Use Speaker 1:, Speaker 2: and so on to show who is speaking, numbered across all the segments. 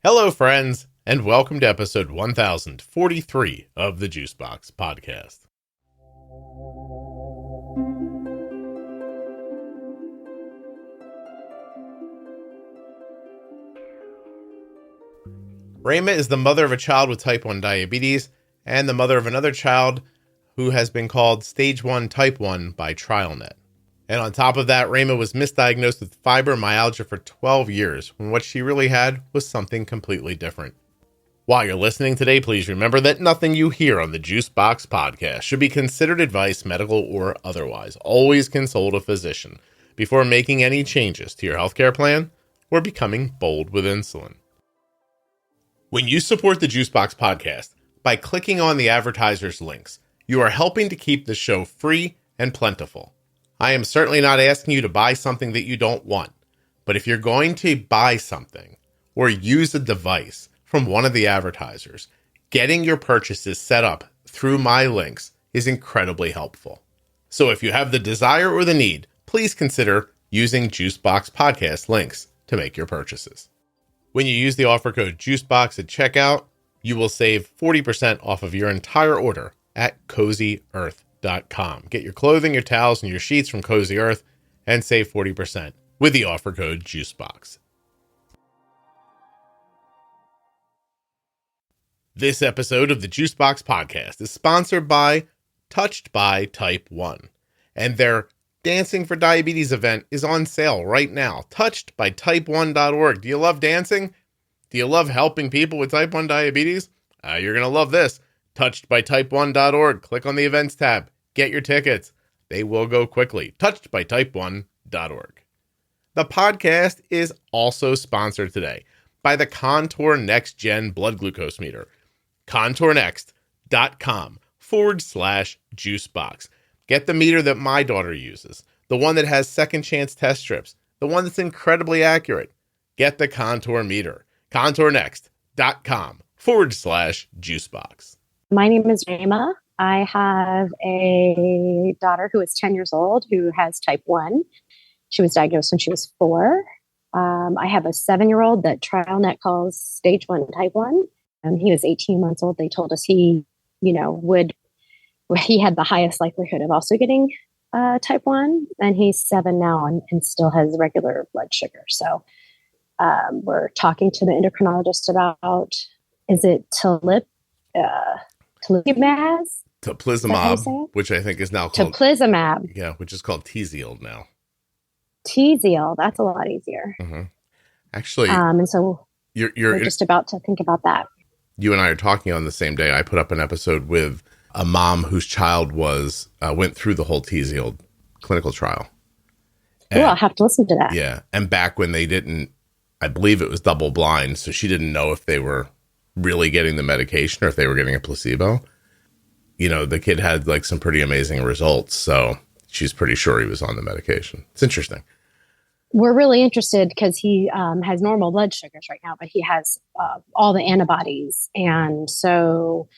Speaker 1: Hello, friends, and welcome to episode 1043 of the Juicebox Podcast. Rayma is the mother of a child with type 1 diabetes and the mother of another child who has been called stage 1 type 1 by TrialNet. And on top of that, Rayma was misdiagnosed with fibromyalgia for 12 years when what she really had was something completely different. While you're listening today, please remember that nothing you hear on the Juicebox Podcast should be considered advice, medical or otherwise. Always consult a physician before making any changes to your healthcare plan or becoming bold with insulin. When you support the Juicebox Podcast by clicking on the advertiser's links, you are helping to keep the show free and plentiful. I am certainly not asking you to buy something that you don't want, but if you're going to buy something or use a device from one of the advertisers, getting your purchases set up through my links is incredibly helpful. So if you have the desire or the need, please consider using Juicebox Podcast links to make your purchases. When you use the offer code JUICEBOX at checkout, you will save 40% off of your entire order at CozyEarth.com. Get your clothing, your towels, and your sheets from Cozy Earth and save 40% with the offer code JUICEBOX. This episode of the Juicebox Podcast is sponsored by Touched by Type 1, and their Dancing for Diabetes event is on sale right now. touchedbytype1.org. Do you love dancing? Do you love helping people with type 1 diabetes? You're going to love this. touchedbytype1.org. Click on the events tab. Get your tickets. They will go quickly. touchedbytype1.org. The podcast is also sponsored today by the Contour NextGen blood glucose meter. contournext.com/juicebox. Get the meter that my daughter uses, the one that has second chance test strips, the one that's incredibly accurate. Get the Contour meter. contournext.com/juicebox.
Speaker 2: My name is Rayma. I have a daughter who is 10 years old who has type 1. She was diagnosed when she was 4. I have a 7-year-old that TrialNet calls stage 1 type 1. He was 18 months old. They told us he had the highest likelihood of also getting type 1. And he's 7 now and still has regular blood sugar. So we're talking to the endocrinologist about, is it
Speaker 1: Teplizumab, which I think is now called
Speaker 2: Teplizumab.
Speaker 1: Yeah, which is called Tzield now.
Speaker 2: Tzield, that's a lot easier.
Speaker 1: Mm-hmm. Actually,
Speaker 2: and so
Speaker 1: we're
Speaker 2: just about to think about that.
Speaker 1: You and I are talking on the same day. I put up an episode with a mom whose child went through the whole Tzield clinical trial.
Speaker 2: Oh, I'll have to listen to that.
Speaker 1: Yeah, and back when they didn't, I believe it was double blind, so she didn't know if they were really getting the medication or if they were getting a placebo. The kid had like some pretty amazing results, so she's pretty sure he was on the medication. It's interesting.
Speaker 2: We're really interested because he has normal blood sugars right now, but he has all the antibodies. And so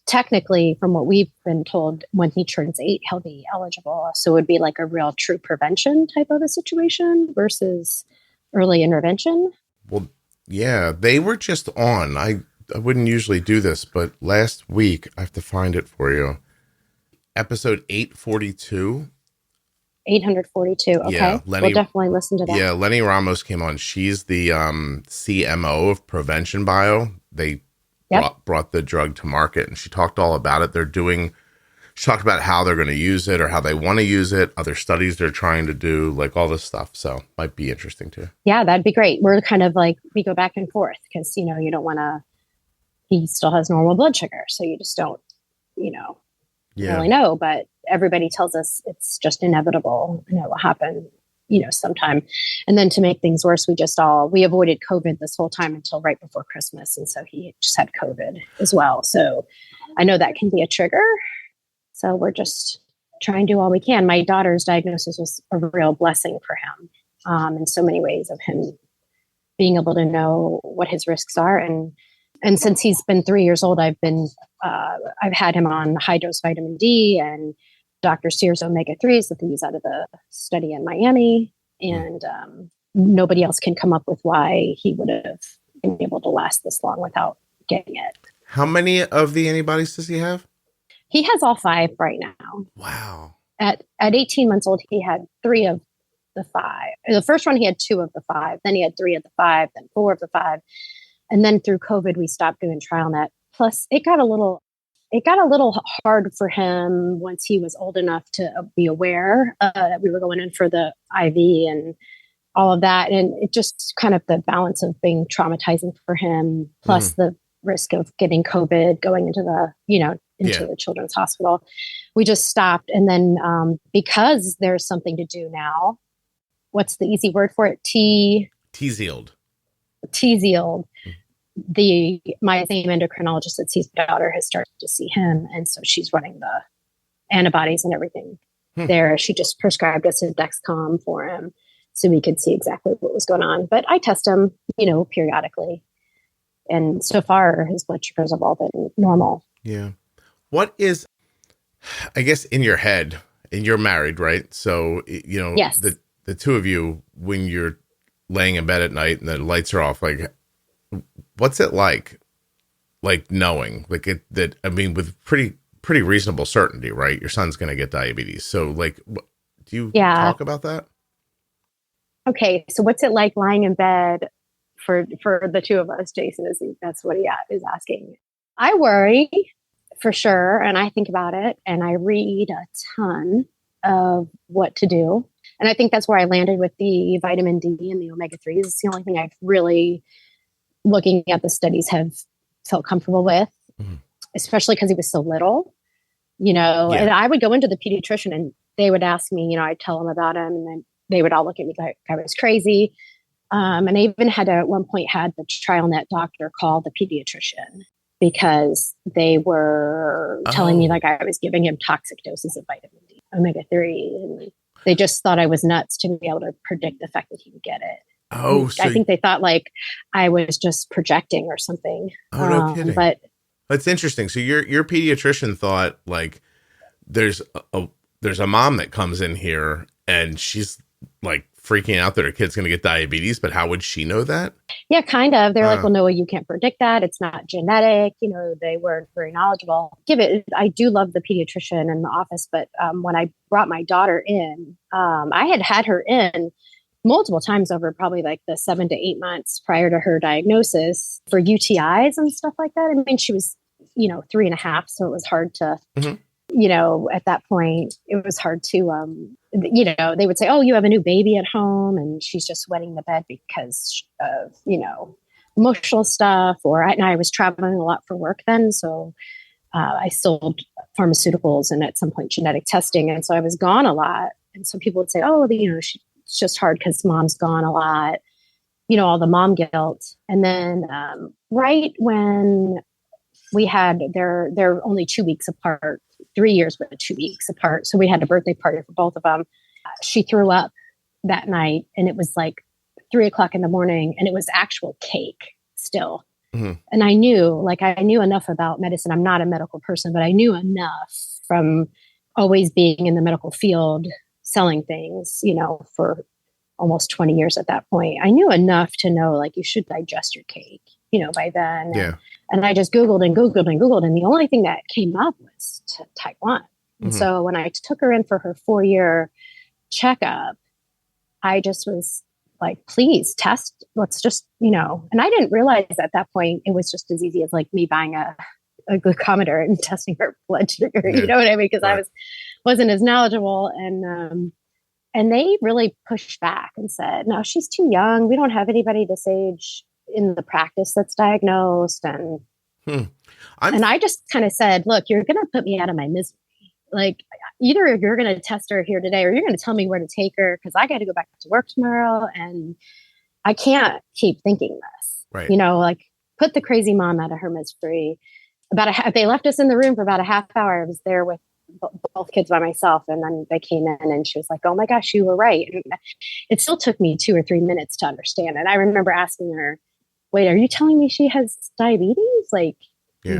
Speaker 2: technically, from what we've been told, when he turns 8, he'll be eligible. So it would be like a real true prevention type of a situation versus early intervention.
Speaker 1: Well, yeah, they were just on. I wouldn't usually do this, but last week, I have to find it for you. Episode 842.
Speaker 2: 842. Okay.
Speaker 1: Yeah,
Speaker 2: we'll definitely listen to that.
Speaker 1: Yeah, Lenny Ramos came on. She's the CMO of Prevention Bio. They brought the drug to market, and she talked all about it. She talked about how they're going to use it or how they want to use it, other studies they're trying to do, like all this stuff. So might be interesting too.
Speaker 2: Yeah, that'd be great. We're kind of like, we go back and forth because, you don't want to, he still has normal blood sugar. So you just don't, really know, but everybody tells us it's just inevitable and it will happen, sometime. And then to make things worse, we avoided COVID this whole time until right before Christmas. And so he just had COVID as well. So I know that can be a trigger. So we're just trying to do all we can. My daughter's diagnosis was a real blessing for him in so many ways, of him being able to know what his risks are. And since he's been 3 years old, I've had him on high dose vitamin D and Dr. Sears omega-3s that they use out of the study in Miami. And nobody else can come up with why he would have, been able to last this long without getting it.
Speaker 1: How many of the antibodies does he have?
Speaker 2: He has all 5 right now.
Speaker 1: Wow.
Speaker 2: At 18 months old, he had 3 of the 5. The first one, he had 2 of the 5. Then he had 3 of the 5, then 4 of the 5. And then through COVID, we stopped doing TrialNet. Plus, it got a little hard for him once he was old enough to be aware that we were going in for the IV and all of that. And it just kind of the balance of being traumatizing for him, plus the risk of getting COVID, going into the, the children's hospital. We just stopped. And then because there's something to do now, what's the easy word for it?
Speaker 1: Tzield.
Speaker 2: My same endocrinologist that sees my daughter has started to see him. And so she's running the antibodies and everything there. She just prescribed us a Dexcom for him so we could see exactly what was going on. But I test him, periodically. And so far his blood sugars have all been normal.
Speaker 1: Yeah. What is, I guess, in your head, and you're married, right? So,
Speaker 2: yes.
Speaker 1: The two of you, when you're laying in bed at night and the lights are off, like, what's it like knowing with pretty reasonable certainty, right? Your son's going to get diabetes. So do you talk about that?
Speaker 2: Okay. So what's it like lying in bed for the two of us? Jason, that's what he is asking. I worry for sure. And I think about it and I read a ton of what to do. And I think that's where I landed with the vitamin D and the omega-3s. It's the only thing I've really, looking at the studies, have felt comfortable with, especially because he was so little, and I would go into the pediatrician and they would ask me, I'd tell them about him and then they would all look at me like I was crazy. And I even at one point had the TrialNet doctor call the pediatrician because they were telling me like I was giving him toxic doses of vitamin D, omega-3. And they just thought I was nuts to be able to predict the fact that he would get it.
Speaker 1: Oh, so
Speaker 2: I think they thought like I was just projecting or something.
Speaker 1: Oh, no kidding.
Speaker 2: But
Speaker 1: that's interesting. So your pediatrician thought like there's a mom that comes in here and she's like freaking out that her kid's going to get diabetes, but how would she know that? Yeah,
Speaker 2: kind of. They're like, well, no, you can't predict that. It's not genetic. They weren't very knowledgeable. I do love the pediatrician in the office, but when I brought my daughter in, I had her in multiple times over probably like the 7 to 8 months prior to her diagnosis for UTIs and stuff like that. I mean, she was, 3.5. So it was hard to, at that point, it was hard to, they would say, oh, you have a new baby at home and she's just wetting the bed because of, emotional stuff. And I was traveling a lot for work then. So I sold pharmaceuticals and at some point genetic testing. And so I was gone a lot. And so people would say, oh, it's just hard because mom's gone a lot, all the mom guilt. And then right when we had, they're only 2 weeks apart, 3 years, but 2 weeks apart. So we had a birthday party for both of them. She threw up that night and it was like 3:00 in the morning and it was actual cake still. And I knew enough about medicine. I'm not a medical person, but I knew enough from always being in the medical field, selling things, for almost 20 years at that point. I knew enough to know like you should digest your cake, by then.
Speaker 1: Yeah.
Speaker 2: And I just Googled and Googled and Googled. And the only thing that came up was type 1. And so when I took her in for her 4-year checkup, I just was like, please test, let's just, and I didn't realize at that point, it was just as easy as like me buying a glucometer and testing her blood sugar, you know what I mean? Because I wasn't as knowledgeable. And they really pushed back and said, no, she's too young. We don't have anybody this age in the practice that's diagnosed. And I just kind of said, look, you're going to put me out of my misery. Like either you're going to test her here today or you're going to tell me where to take her because I got to go back to work tomorrow and I can't keep thinking this.
Speaker 1: Right.
Speaker 2: Like put the crazy mom out of her misery. They left us in the room for about a half hour. I was there with both kids by myself. And then they came in and she was like, oh my gosh, you were right. And it still took me 2 or 3 minutes to understand. And I remember asking her, wait, are you telling me she has diabetes? Like, you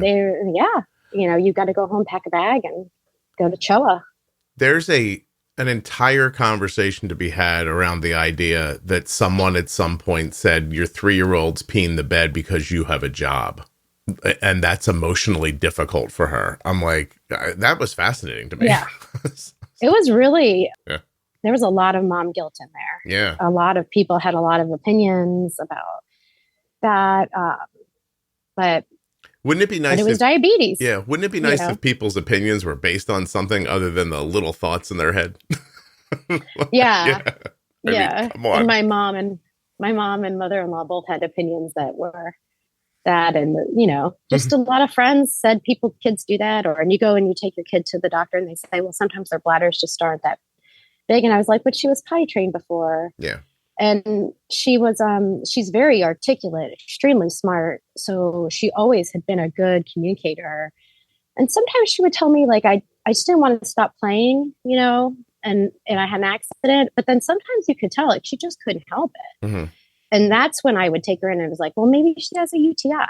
Speaker 2: got to go home, pack a bag and go to CHOA.
Speaker 1: There's a an entire conversation to be had around the idea that someone at some point said your 3-year-old's peeing the bed because you have a job. And that's emotionally difficult for her. I'm like, that was fascinating to me.
Speaker 2: Yeah. It was really,
Speaker 1: yeah.
Speaker 2: There was a lot of mom guilt in there.
Speaker 1: Yeah.
Speaker 2: A lot of people had a lot of opinions about that. But
Speaker 1: wouldn't it be nice?
Speaker 2: It was diabetes.
Speaker 1: Yeah. Wouldn't it be nice if people's opinions were based on something other than the little thoughts in their head?
Speaker 2: Yeah.
Speaker 1: I mean, come on.
Speaker 2: And my mom and mother-in-law both had opinions that were that, and just a lot of friends said kids do that, and you go and you take your kid to the doctor and they say, well, sometimes their bladders just aren't that big. And I was like, but she was potty trained before.
Speaker 1: Yeah.
Speaker 2: And she was, she's very articulate, extremely smart. So she always had been a good communicator. And sometimes she would tell me, like, I just didn't want to stop playing, and I had an accident. But then sometimes you could tell, like, she just couldn't help it. Mm-hmm. And that's when I would take her in and it was like, well, maybe she has a UTI,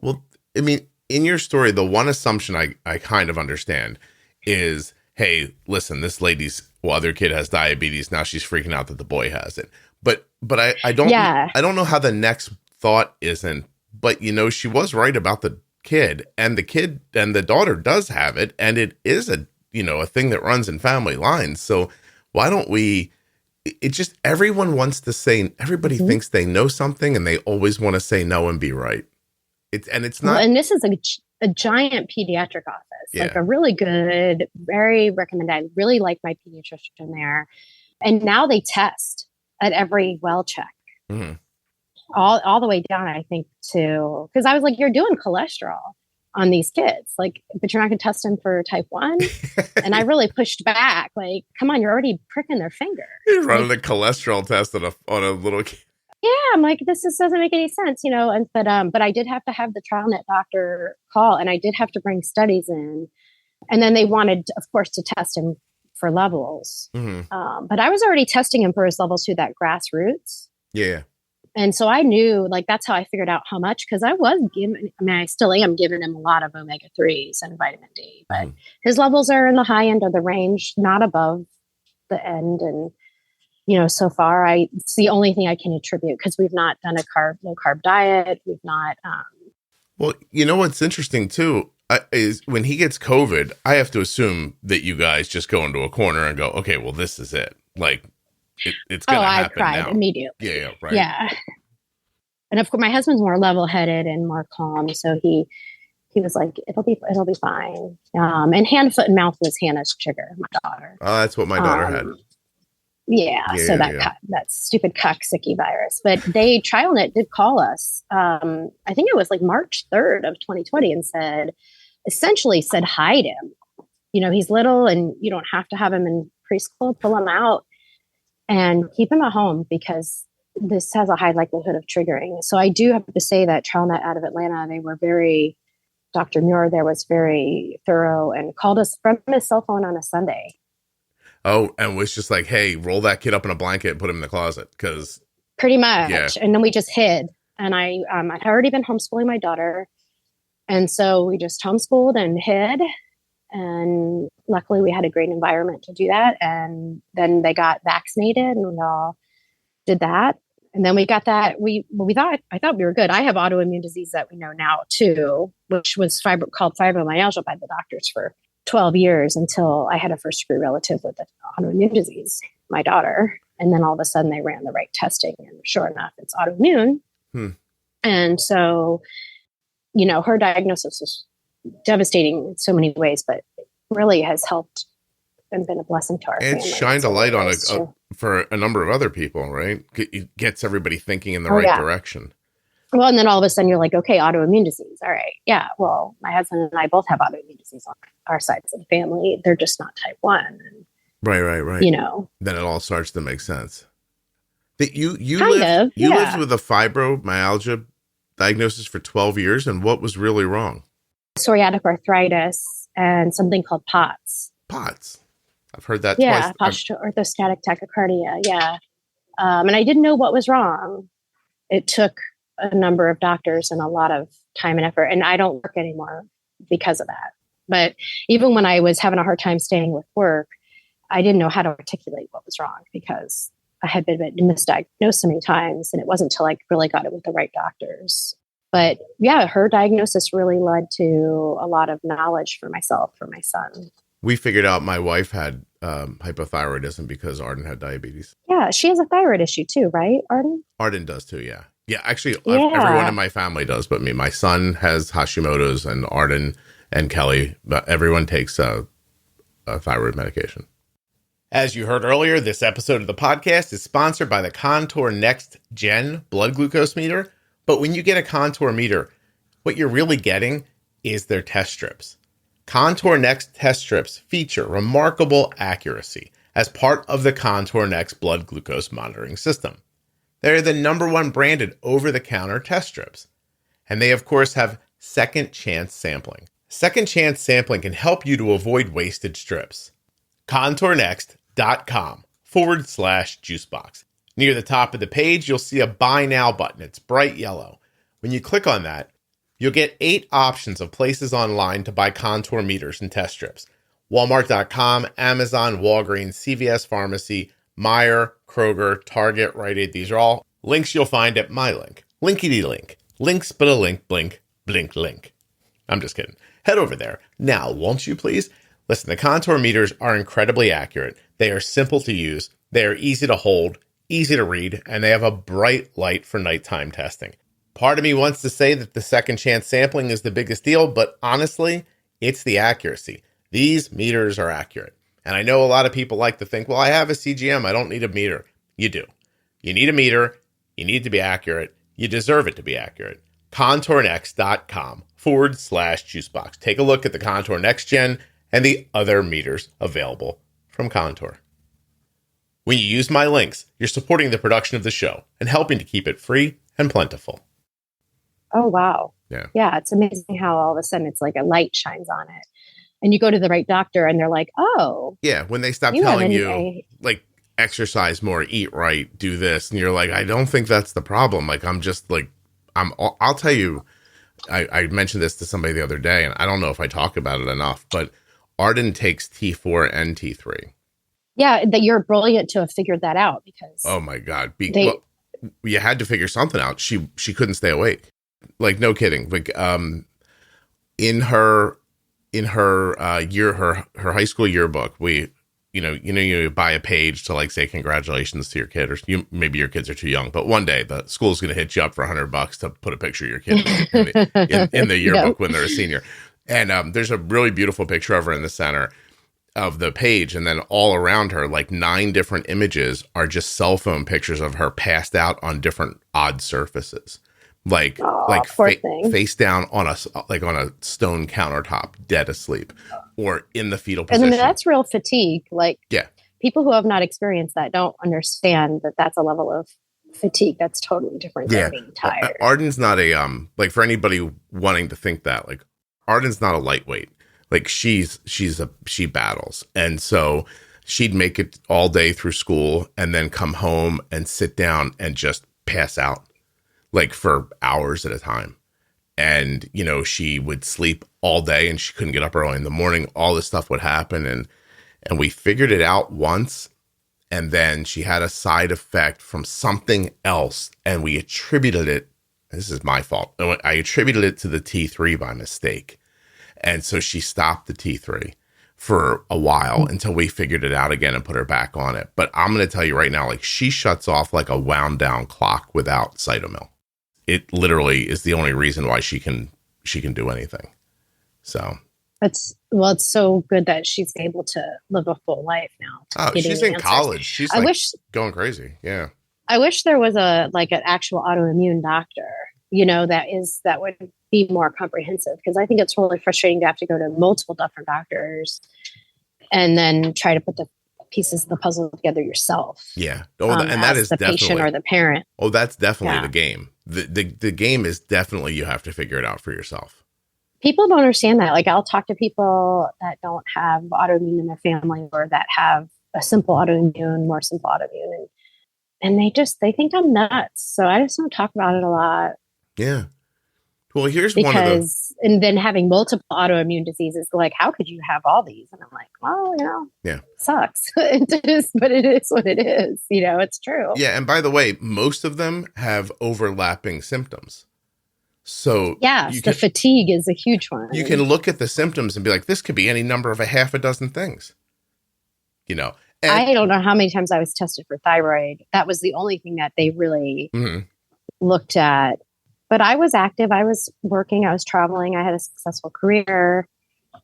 Speaker 1: Well, I mean, in your story, the one assumption I kind of understand is, hey, listen, this lady's other kid has diabetes. Now she's freaking out that the boy has it. But I don't know how the next thought isn't, but she was right about the kid and the daughter does have it. And it is a thing that runs in family lines. So why don't we, it just, everyone wants to say, everybody thinks they know something and they always want to say no and be right. It's not.
Speaker 2: Well, and this is a giant pediatric office, like a really good, very recommended. I really like my pediatrician there. And now they test at every well check, all the way down, I think, to, because I was like, you're doing cholesterol on these kids, like, but you're not going to test them for type 1. And I really pushed back, like, come on, you're already pricking their finger.
Speaker 1: You're running a cholesterol test on a little kid.
Speaker 2: Yeah, I'm like, this doesn't make any sense, And but I did have to have the TrialNet doctor call, and I did have to bring studies in, and then they wanted, of course, to test him for levels. But I was already testing him for his levels through that grassroots.
Speaker 1: Yeah.
Speaker 2: And so I knew, like, that's how I figured out how much, because I was giving, I still am giving him a lot of omega-3s and vitamin D, but his levels are in the high end of the range, not above the end. And, so far it's the only thing I can attribute, because we've not done a low carb diet. We've not.
Speaker 1: Well, what's interesting too, is when he gets COVID, I have to assume that you guys just go into a corner and go, okay, well, this is it. Like, it's going to happen now.
Speaker 2: I cried immediately.
Speaker 1: Yeah, right.
Speaker 2: Yeah. And of course, my husband's more level-headed and more calm. So he was like, it'll be fine. And hand, foot, and mouth was Hannah's trigger, my daughter.
Speaker 1: Oh, that's what my daughter had.
Speaker 2: Yeah. So that stupid coccyxy virus. But TrialNet did call us. I think it was like March 3rd of 2020 and essentially said, hide him. He's little and you don't have to have him in preschool, pull him out and keep him at home, because this has a high likelihood of triggering. So I do have to say that TrialNet out of Atlanta, Dr. Muir there was very thorough and called us from his cell phone on a Sunday.
Speaker 1: Oh, and was just like, hey, roll that kid up in a blanket and put him in the closet, because
Speaker 2: pretty much. Yeah. And then we just hid. And I'd already been homeschooling my daughter. And so we just homeschooled and hid. And luckily we had a great environment to do that. And then they got vaccinated and we all did that. And then we got that. I thought we were good. I have autoimmune disease that we know now too, which was called fibromyalgia by the doctors for 12 years, until I had a first degree relative with autoimmune disease, my daughter. And then all of a sudden they ran the right testing, and sure enough, it's autoimmune. And so, her diagnosis was devastating in so many ways, but really has helped and been a blessing to our family.
Speaker 1: It's shined a light on for a number of other people, right? It gets everybody thinking in the right direction.
Speaker 2: Well, and then all of a sudden you're like, okay, autoimmune disease. All right. Yeah. Well, my husband and I both have autoimmune disease on our sides of the family. They're just not type 1. And,
Speaker 1: right. Then it all starts to make sense. That you lived with a fibromyalgia diagnosis for 12 years. And what was really wrong?
Speaker 2: Psoriatic arthritis and something called POTS.
Speaker 1: POTS. I've heard that
Speaker 2: twice.
Speaker 1: Yeah,
Speaker 2: postural orthostatic tachycardia. Yeah. And I didn't know what was wrong. It took a number of doctors and a lot of time and effort. And I don't work anymore because of that. But even when I was having a hard time staying with work, I didn't know how to articulate what was wrong because I had been misdiagnosed so many times, and it wasn't until I really got it with the right doctors. But yeah, her diagnosis really led to a lot of knowledge for myself, for my son.
Speaker 1: We figured out my wife had hypothyroidism because Arden had diabetes.
Speaker 2: Yeah, she has a thyroid issue too, right, Arden?
Speaker 1: Arden does too, yeah. Yeah, actually, everyone in my family does, but me. My son has Hashimoto's, and Arden and Kelly, but everyone takes a thyroid medication. As you heard earlier, this episode of the podcast is sponsored by the Contour NextGen blood glucose meter. But when you get a Contour meter, what you're really getting is their test strips. Contour Next test strips feature remarkable accuracy as part of the Contour Next blood glucose monitoring system. They're the #1 branded over-the-counter test strips. And they, of course, have second chance sampling. Second chance sampling can help you to avoid wasted strips. contournext.com/juicebox. Near the top of the page, you'll see a Buy Now button. It's bright yellow. When you click on that, you'll get 8 options of places online to buy Contour meters and test strips. Walmart.com, Amazon, Walgreens, CVS Pharmacy, Meijer, Kroger, Target, Rite Aid. These are all links you'll find at my link. Linkity link. Links but a link, blink, blink, link. I'm just kidding. Head over there. Now, won't you please? Listen, the Contour meters are incredibly accurate. They are simple to use. They are easy to hold, easy to read, and they have a bright light for nighttime testing. Part of me wants to say that the second chance sampling is the biggest deal, but honestly, it's the accuracy. These meters are accurate. And I know a lot of people like to think, well, I have a CGM. I don't need a meter. You do. You need a meter. You need to be accurate. You deserve it to be accurate. contournext.com/juicebox. Take a look at the Contour NextGen and the other meters available from Contour. When you use my links, you're supporting the production of the show and helping to keep it free and plentiful.
Speaker 2: Oh, wow.
Speaker 1: Yeah.
Speaker 2: Yeah. It's amazing how all of a sudden it's like a light shines on it. And you go to the right doctor and they're like, oh.
Speaker 1: Yeah. When they stop telling you, like, exercise more, eat right, do this. And you're like, I don't think that's the problem. Like, I'm just like, I'll tell you, I mentioned this to somebody the other day, and I don't know if I talk about it enough, but Arden takes T4 and T3.
Speaker 2: Yeah, that you're brilliant to have figured that out because.
Speaker 1: Oh my God. Well, you had to figure something out. She couldn't stay awake. Like, no kidding. Like, in her high school yearbook, you buy a page to like say congratulations to your kid, or maybe your kids are too young, but one day the school's going to hit you up for $100 to put a picture of your kid in the yearbook when they're a senior. And there's a really beautiful picture of her in the center of the page, and then all around her, like 9 different images are just cell phone pictures of her passed out on different odd surfaces, like face down on a stone countertop, dead asleep, or in the fetal position.
Speaker 2: And that's real fatigue. Like,
Speaker 1: yeah,
Speaker 2: people who have not experienced that don't understand that that's a level of fatigue that's totally different than being tired.
Speaker 1: Arden's not a like, for anybody wanting to think that, like, Arden's not a lightweight. Like, she battles. And so she'd make it all day through school and then come home and sit down and just pass out, like, for hours at a time. And, she would sleep all day and she couldn't get up early in the morning. All this stuff would happen. And we figured it out once. And then she had a side effect from something else. And we attributed it. This is my fault. I attributed it to the T3 by mistake. And so she stopped the T3 for a while until we figured it out again and put her back on it. But I'm going to tell you right now, like, she shuts off like a wound down clock without Cytomel. It literally is the only reason why she can do anything. So
Speaker 2: it's so good that she's able to live a full life now.
Speaker 1: Oh, she's in college. She's going crazy. Yeah.
Speaker 2: I wish there was an actual autoimmune doctor, that would be more comprehensive, because I think it's totally frustrating to have to go to multiple different doctors and then try to put the pieces of the puzzle together yourself.
Speaker 1: Yeah. And that is
Speaker 2: the
Speaker 1: definitely
Speaker 2: patient or the parent.
Speaker 1: Oh, that's definitely the game. The game is definitely, you have to figure it out for yourself.
Speaker 2: People don't understand that. Like, I'll talk to people that don't have autoimmune in their family, or that have a simple autoimmune, more simple autoimmune. And they think I'm nuts. So I just don't talk about it a lot.
Speaker 1: Yeah. Well, here's
Speaker 2: because, and then having multiple autoimmune diseases, like, how could you have all these? And I'm like, well,
Speaker 1: yeah,
Speaker 2: it sucks. It is, but it is what it is. It's true.
Speaker 1: Yeah. And by the way, most of them have overlapping symptoms. So
Speaker 2: the fatigue is a huge one.
Speaker 1: You can look at the symptoms and be like, this could be any number of a half a dozen things, And
Speaker 2: I don't know how many times I was tested for thyroid. That was the only thing that they really looked at. But I was active. I was working. I was traveling. I had a successful career,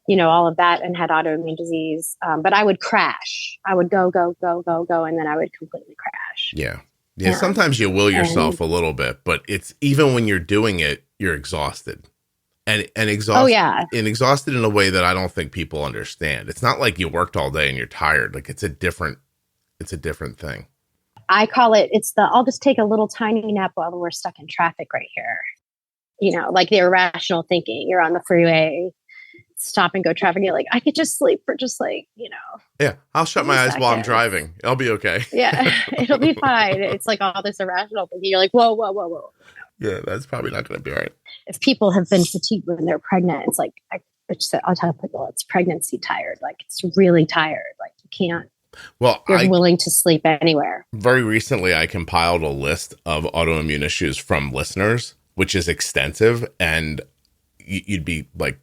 Speaker 2: all of that, and had autoimmune disease. But I would crash. I would go. And then I would completely crash.
Speaker 1: Yeah. Yeah. Sometimes you will yourself a little bit, but it's even when you're doing it, you're exhausted and exhausted.
Speaker 2: Oh, yeah.
Speaker 1: And exhausted in a way that I don't think people understand. It's not like you worked all day and you're tired. Like it's a different thing.
Speaker 2: I call it, I'll just take a little tiny nap while we're stuck in traffic right here. Like the irrational thinking. You're on the freeway, stop and go traffic. You're like, I could just sleep for just
Speaker 1: Yeah, I'll shut my eyes while I'm driving. I'll be okay.
Speaker 2: Yeah, it'll be fine. It's like all this irrational thinking. You're like, whoa.
Speaker 1: Yeah, that's probably not going to be all right.
Speaker 2: If people have been fatigued when they're pregnant, it's like, I'll tell people it's pregnancy tired. Like it's really tired. Like you can't.
Speaker 1: Well,
Speaker 2: you're willing to sleep anywhere.
Speaker 1: Very recently, I compiled a list of autoimmune issues from listeners, which is extensive. And you'd be like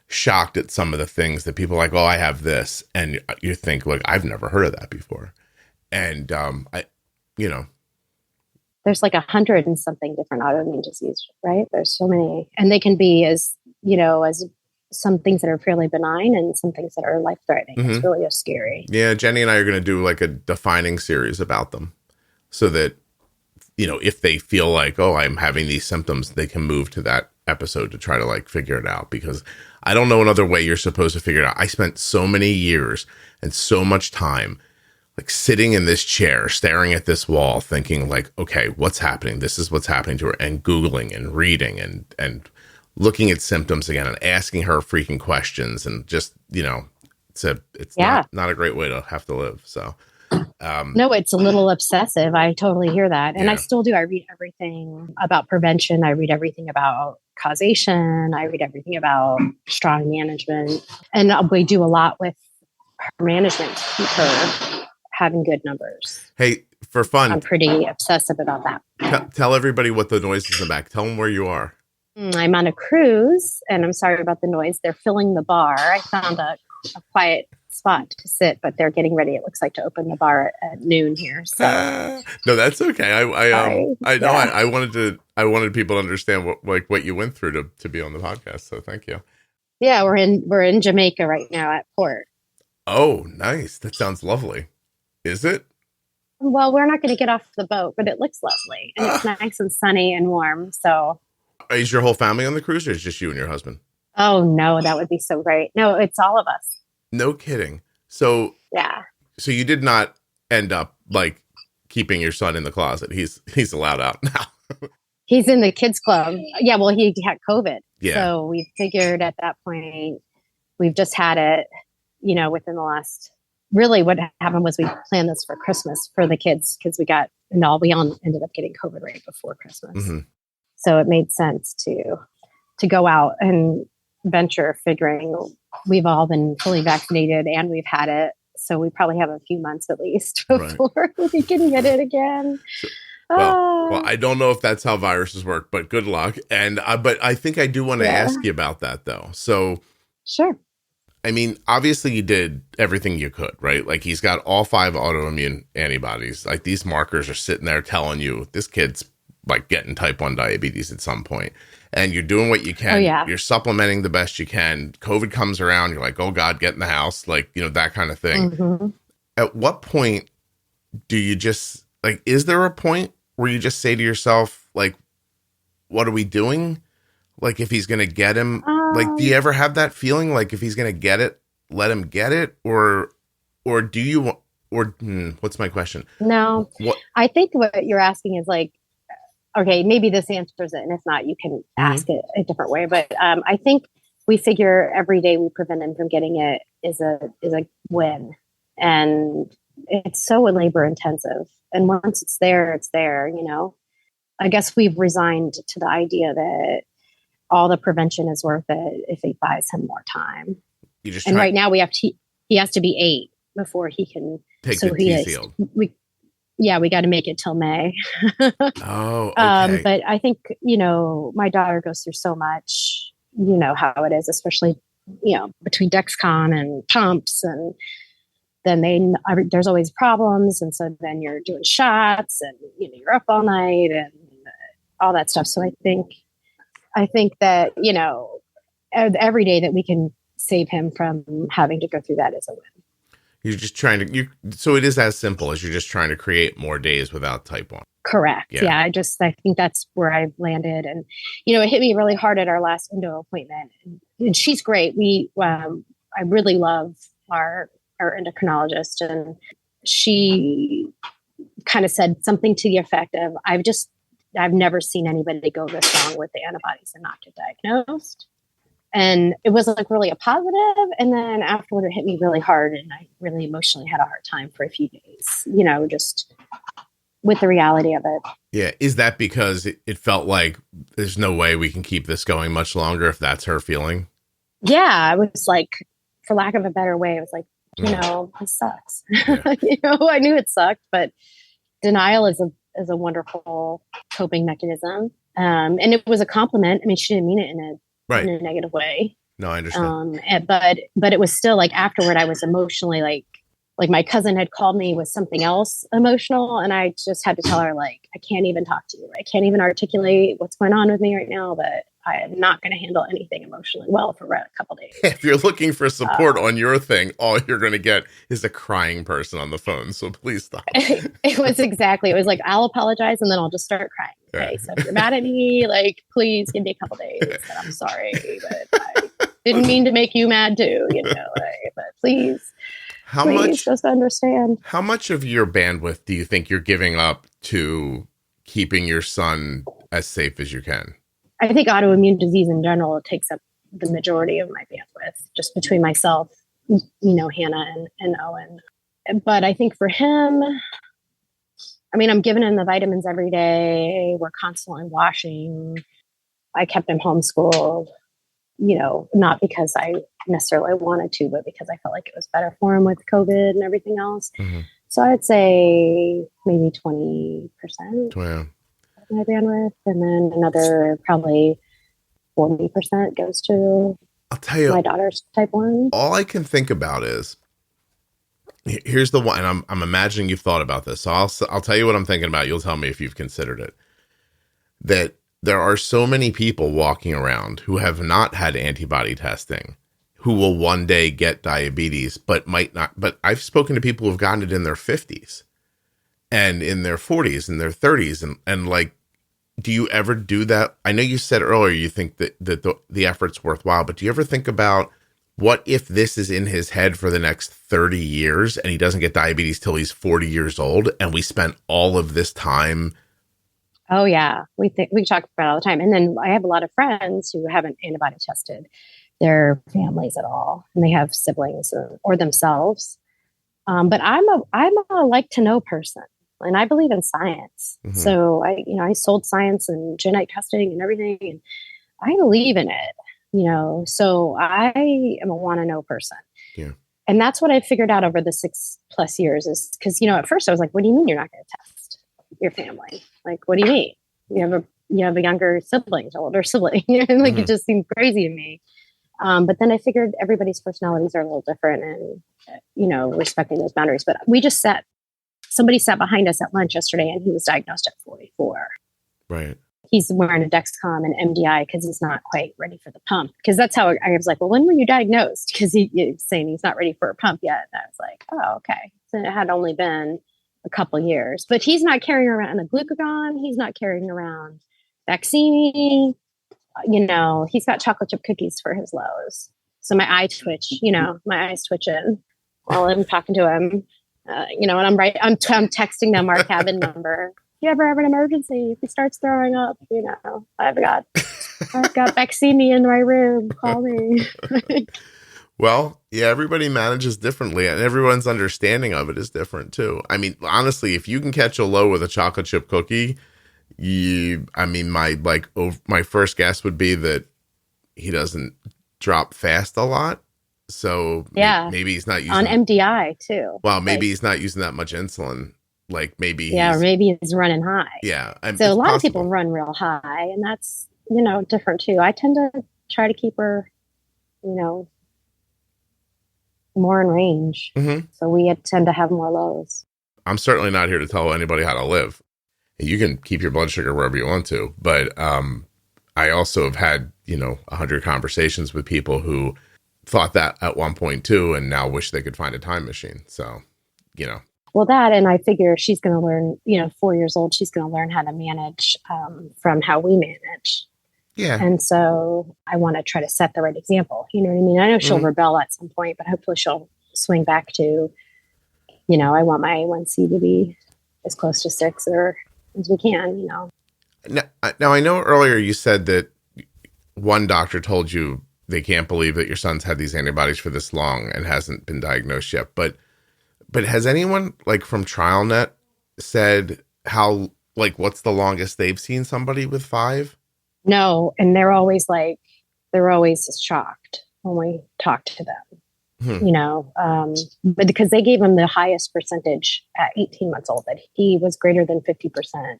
Speaker 1: shocked at some of the things that people are like, oh, I have this. And you think, like, I've never heard of that before. And
Speaker 2: there's like 100 and something different autoimmune disease, right? There's so many, and they can be as some things that are fairly benign and some things that are life-threatening. It's really scary.
Speaker 1: Yeah, Jenny and I are going to do like a defining series about them so that, if they feel like, oh, I'm having these symptoms, they can move to that episode to try to like figure it out, because I don't know another way you're supposed to figure it out. I spent so many years and so much time like sitting in this chair, staring at this wall, thinking like, okay, what's happening? This is what's happening to her, and Googling and reading and looking at symptoms again and asking her freaking questions, and just, it's not a great way to have to live. So,
Speaker 2: no, it's a little obsessive. I totally hear that. And I still do. I read everything about prevention. I read everything about causation. I read everything about strong management. And we do a lot with her management to keep her having good numbers.
Speaker 1: Hey, for fun,
Speaker 2: I'm pretty obsessive about that.
Speaker 1: Tell everybody what the noise is in the back. Tell them where you are.
Speaker 2: I'm on a cruise, and I'm sorry about the noise. They're filling the bar. I found a quiet spot to sit, but they're getting ready, it looks like, to open the bar at noon here. So
Speaker 1: no, that's okay. I wanted people to understand what you went through to be on the podcast. So thank you.
Speaker 2: Yeah, we're in Jamaica right now at port.
Speaker 1: Oh, nice. That sounds lovely. Is it?
Speaker 2: Well, we're not going to get off the boat, but it looks lovely, and it's nice and sunny and warm. So,
Speaker 1: is your whole family on the cruise, or is it just you and your husband?
Speaker 2: Oh no, that would be so great. No, it's all of us.
Speaker 1: No kidding. So
Speaker 2: yeah.
Speaker 1: So you did not end up like keeping your son in the closet. He's allowed out now.
Speaker 2: He's in the kids club. Yeah. Well, he had COVID.
Speaker 1: Yeah.
Speaker 2: So we figured at that point, we've just had it, within the last. Really, what happened was we planned this for Christmas for the kids, because we all ended up getting COVID right before Christmas. Mm-hmm. So it made sense to go out and venture, figuring we've all been fully vaccinated and we've had it. So we probably have a few months at least before we can get it again.
Speaker 1: Well, I don't know if that's how viruses work, but good luck. And but I think I do want to ask you about that, though. So
Speaker 2: sure.
Speaker 1: I mean, obviously you did everything you could, right? Like he's got all 5 autoimmune antibodies. Like these markers are sitting there telling you this kid's like getting type 1 diabetes at some point. And you're doing what you can.
Speaker 2: Oh, yeah.
Speaker 1: You're supplementing the best you can. COVID comes around. You're like, oh God, get in the house. Like, that kind of thing. Mm-hmm. At what point do you just like, is there a point where you just say to yourself, like, what are we doing? Like if he's going to get him, like, do you ever have that feeling? Like if he's going to get it, let him get it, or do you, what's my question?
Speaker 2: No, I think what you're asking is like, okay, maybe this answers it. And if not, you can ask it a different way. But I think we figure every day we prevent him from getting it is a win. And it's so labor intensive. And once it's there, I guess we've resigned to the idea that all the prevention is worth it if he buys him more time.
Speaker 1: And
Speaker 2: right now he has to be 8 before he can
Speaker 1: take the T-field.
Speaker 2: We got to make it till May.
Speaker 1: Oh, okay.
Speaker 2: But I think, my daughter goes through so much, how it is, especially, between Dexcom and pumps, and then there's always problems. And so then you're doing shots and, you're up all night and all that stuff. So I think that, every day that we can save him from having to go through that is a win.
Speaker 1: You're just trying to, so it is as simple as you're just trying to create more days without type 1.
Speaker 2: Correct. Yeah. I think that's where I've landed. And, it hit me really hard at our last endo appointment, and she's great. I really love our endocrinologist, and she kind of said something to the effect of, I've never seen anybody go this long with the antibodies and not get diagnosed. And it was really a positive. And then afterward, it hit me really hard, and I really emotionally had a hard time for a few days, just with the reality of it.
Speaker 1: Yeah. Is that because it felt like there's no way we can keep this going much longer, if that's her feeling? Yeah.
Speaker 2: I was like, for lack of a better way, it was like, this sucks. Yeah. I knew it sucked, but denial is a wonderful coping mechanism. And it was a compliment. I mean, she didn't mean it in a negative way.
Speaker 1: No, I understand.
Speaker 2: But it was still like afterward, I was emotionally like my cousin had called me with something else emotional, and I just had to tell her, I can't even talk to you. I can't even articulate what's going on with me right now, but I am not going to handle anything emotionally well for a couple days.
Speaker 1: If you're looking for support on your thing, all you're going to get is a crying person on the phone. So please stop.
Speaker 2: It was like, I'll apologize and then I'll just start crying. Okay. So if you're mad at me, please give me a couple days. And I'm sorry, but I didn't mean to make you mad too, but please. Please just understand.
Speaker 1: How much of your bandwidth do you think you're giving up to keeping your son as safe as you can?
Speaker 2: I think autoimmune disease in general takes up the majority of my bandwidth, just between myself, Hannah and Owen. But I think for him, I'm giving him the vitamins every day. We're constantly washing. I kept him homeschooled, not because I necessarily wanted to, but because I felt like it was better for him with COVID and everything else. Mm-hmm. So I'd say maybe 20% of my bandwidth, and then another probably 40% goes to my daughter's type 1.
Speaker 1: All I can think about is, here's the one, and I'm imagining you've thought about this. So I'll tell you what I'm thinking about. You'll tell me if you've considered it. That there are so many people walking around who have not had antibody testing, who will one day get diabetes, but might not. But I've spoken to people who've gotten it in their 50s and in their 40s and their 30s. And do you ever do that? I know you said earlier you think that the effort's worthwhile, but do you ever think about what if this is in his head for the next 30 years and he doesn't get diabetes till he's 40 years old, and we spent all of this time?
Speaker 2: Oh yeah. We talk about it all the time. And then I have a lot of friends who haven't antibody tested their families at all, and they have siblings or themselves. But I'm a like to know person, and I believe in science. Mm-hmm. So I sold science and genetic testing and everything, and I believe in it, so I am a want to know person. Yeah. And that's what I figured out over the 6+ years is because, at first I was like, what do you mean you're not going to test your family? What do you mean? You have a younger sibling, older sibling, and mm-hmm. It just seemed crazy to me. But then I figured everybody's personalities are a little different, and, respecting those boundaries. But somebody sat behind us at lunch yesterday, and he was diagnosed at 44.
Speaker 1: Right.
Speaker 2: He's wearing a Dexcom and MDI because he's not quite ready for the pump. Because that's how I was like, well, when were you diagnosed? Because he was saying he's not ready for a pump yet. And I was like, oh, okay. So it had only been a couple years, but he's not carrying around a glucagon. He's not carrying around vaccine. He's got chocolate chip cookies for his lows. So my eye twitch, my eyes twitching while I'm talking to him, and I'm texting them our cabin number. If you ever have an emergency, if he starts throwing up, I've got vaccine in my room. Call me.
Speaker 1: Well, yeah, everybody manages differently, and everyone's understanding of it is different too. I mean, honestly, if you can catch a low with a chocolate chip cookie, my first guess would be that he doesn't drop fast a lot. So maybe he's not using
Speaker 2: on MDI too.
Speaker 1: Well, maybe he's not using that much insulin. Like maybe
Speaker 2: or maybe he's running high.
Speaker 1: Yeah.
Speaker 2: So a lot of people run real high, and that's, different too. I tend to try to keep her, more in range.
Speaker 1: Mm-hmm.
Speaker 2: So we tend to have more lows.
Speaker 1: I'm certainly not here to tell anybody how to live. You can keep your blood sugar wherever you want to, but I also have had 100 conversations with people who thought that at one point too, and now wish they could find a time machine. So,
Speaker 2: Well, that, and I figure she's going to learn, 4 years old, she's going to learn how to manage from how we manage.
Speaker 1: Yeah.
Speaker 2: And so I want to try to set the right example. You know what I mean? I know she'll rebel at some point, but hopefully she'll swing back to, I want my A1C to be as close to 6 or as we can,
Speaker 1: Now, I know earlier you said that one doctor told you they can't believe that your son's had these antibodies for this long and hasn't been diagnosed yet. But has anyone from TrialNet said how, what's the longest they've seen somebody with 5?
Speaker 2: No. And they're always shocked when we talk to them, but because they gave him the highest percentage at 18 months old, that he was greater than 50%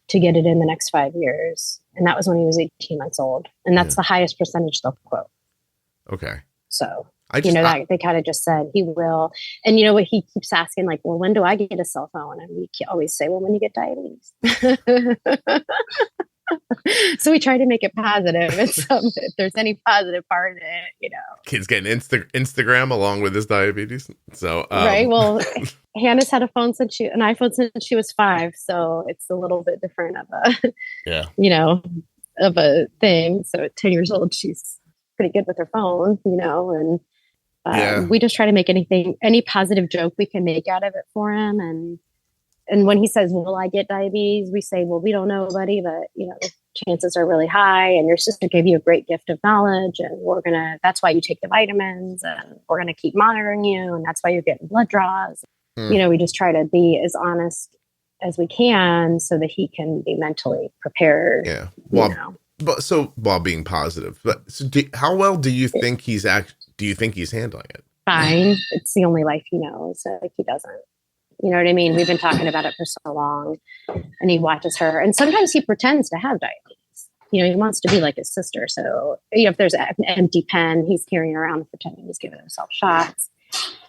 Speaker 2: to get it in the next 5 years. And that was when he was 18 months old. And that's the highest percentage they'll quote.
Speaker 1: Okay.
Speaker 2: So, that they kind of just said he will. And what he keeps asking, well, when do I get a cell phone? And we always say, well, when you get diabetes. So we try to make it positive. And so if there's any positive part in it,
Speaker 1: Kid's getting Instagram along with his diabetes. So,
Speaker 2: right. Well, Hannah's had an iPhone since she was 5. So it's a little bit different of of a thing. So at 10 years old, she's pretty good with her phone, and we just try to make any positive joke we can make out of it for him. And when he says, will I get diabetes? We say, well, we don't know, buddy, but the chances are really high, and your sister gave you a great gift of knowledge, and that's why you take the vitamins, and we're going to keep monitoring you. And that's why you're getting blood draws. We just try to be as honest as we can so that he can be mentally prepared.
Speaker 1: Yeah. Well, but so while being positive, how well do you think he's handling it?
Speaker 2: Fine. It's the only life he knows. He doesn't. You know what I mean? We've been talking about it for so long, and he watches her. And sometimes he pretends to have diabetes. He wants to be like his sister. So, if there's an empty pen, he's carrying around pretending he's giving himself shots.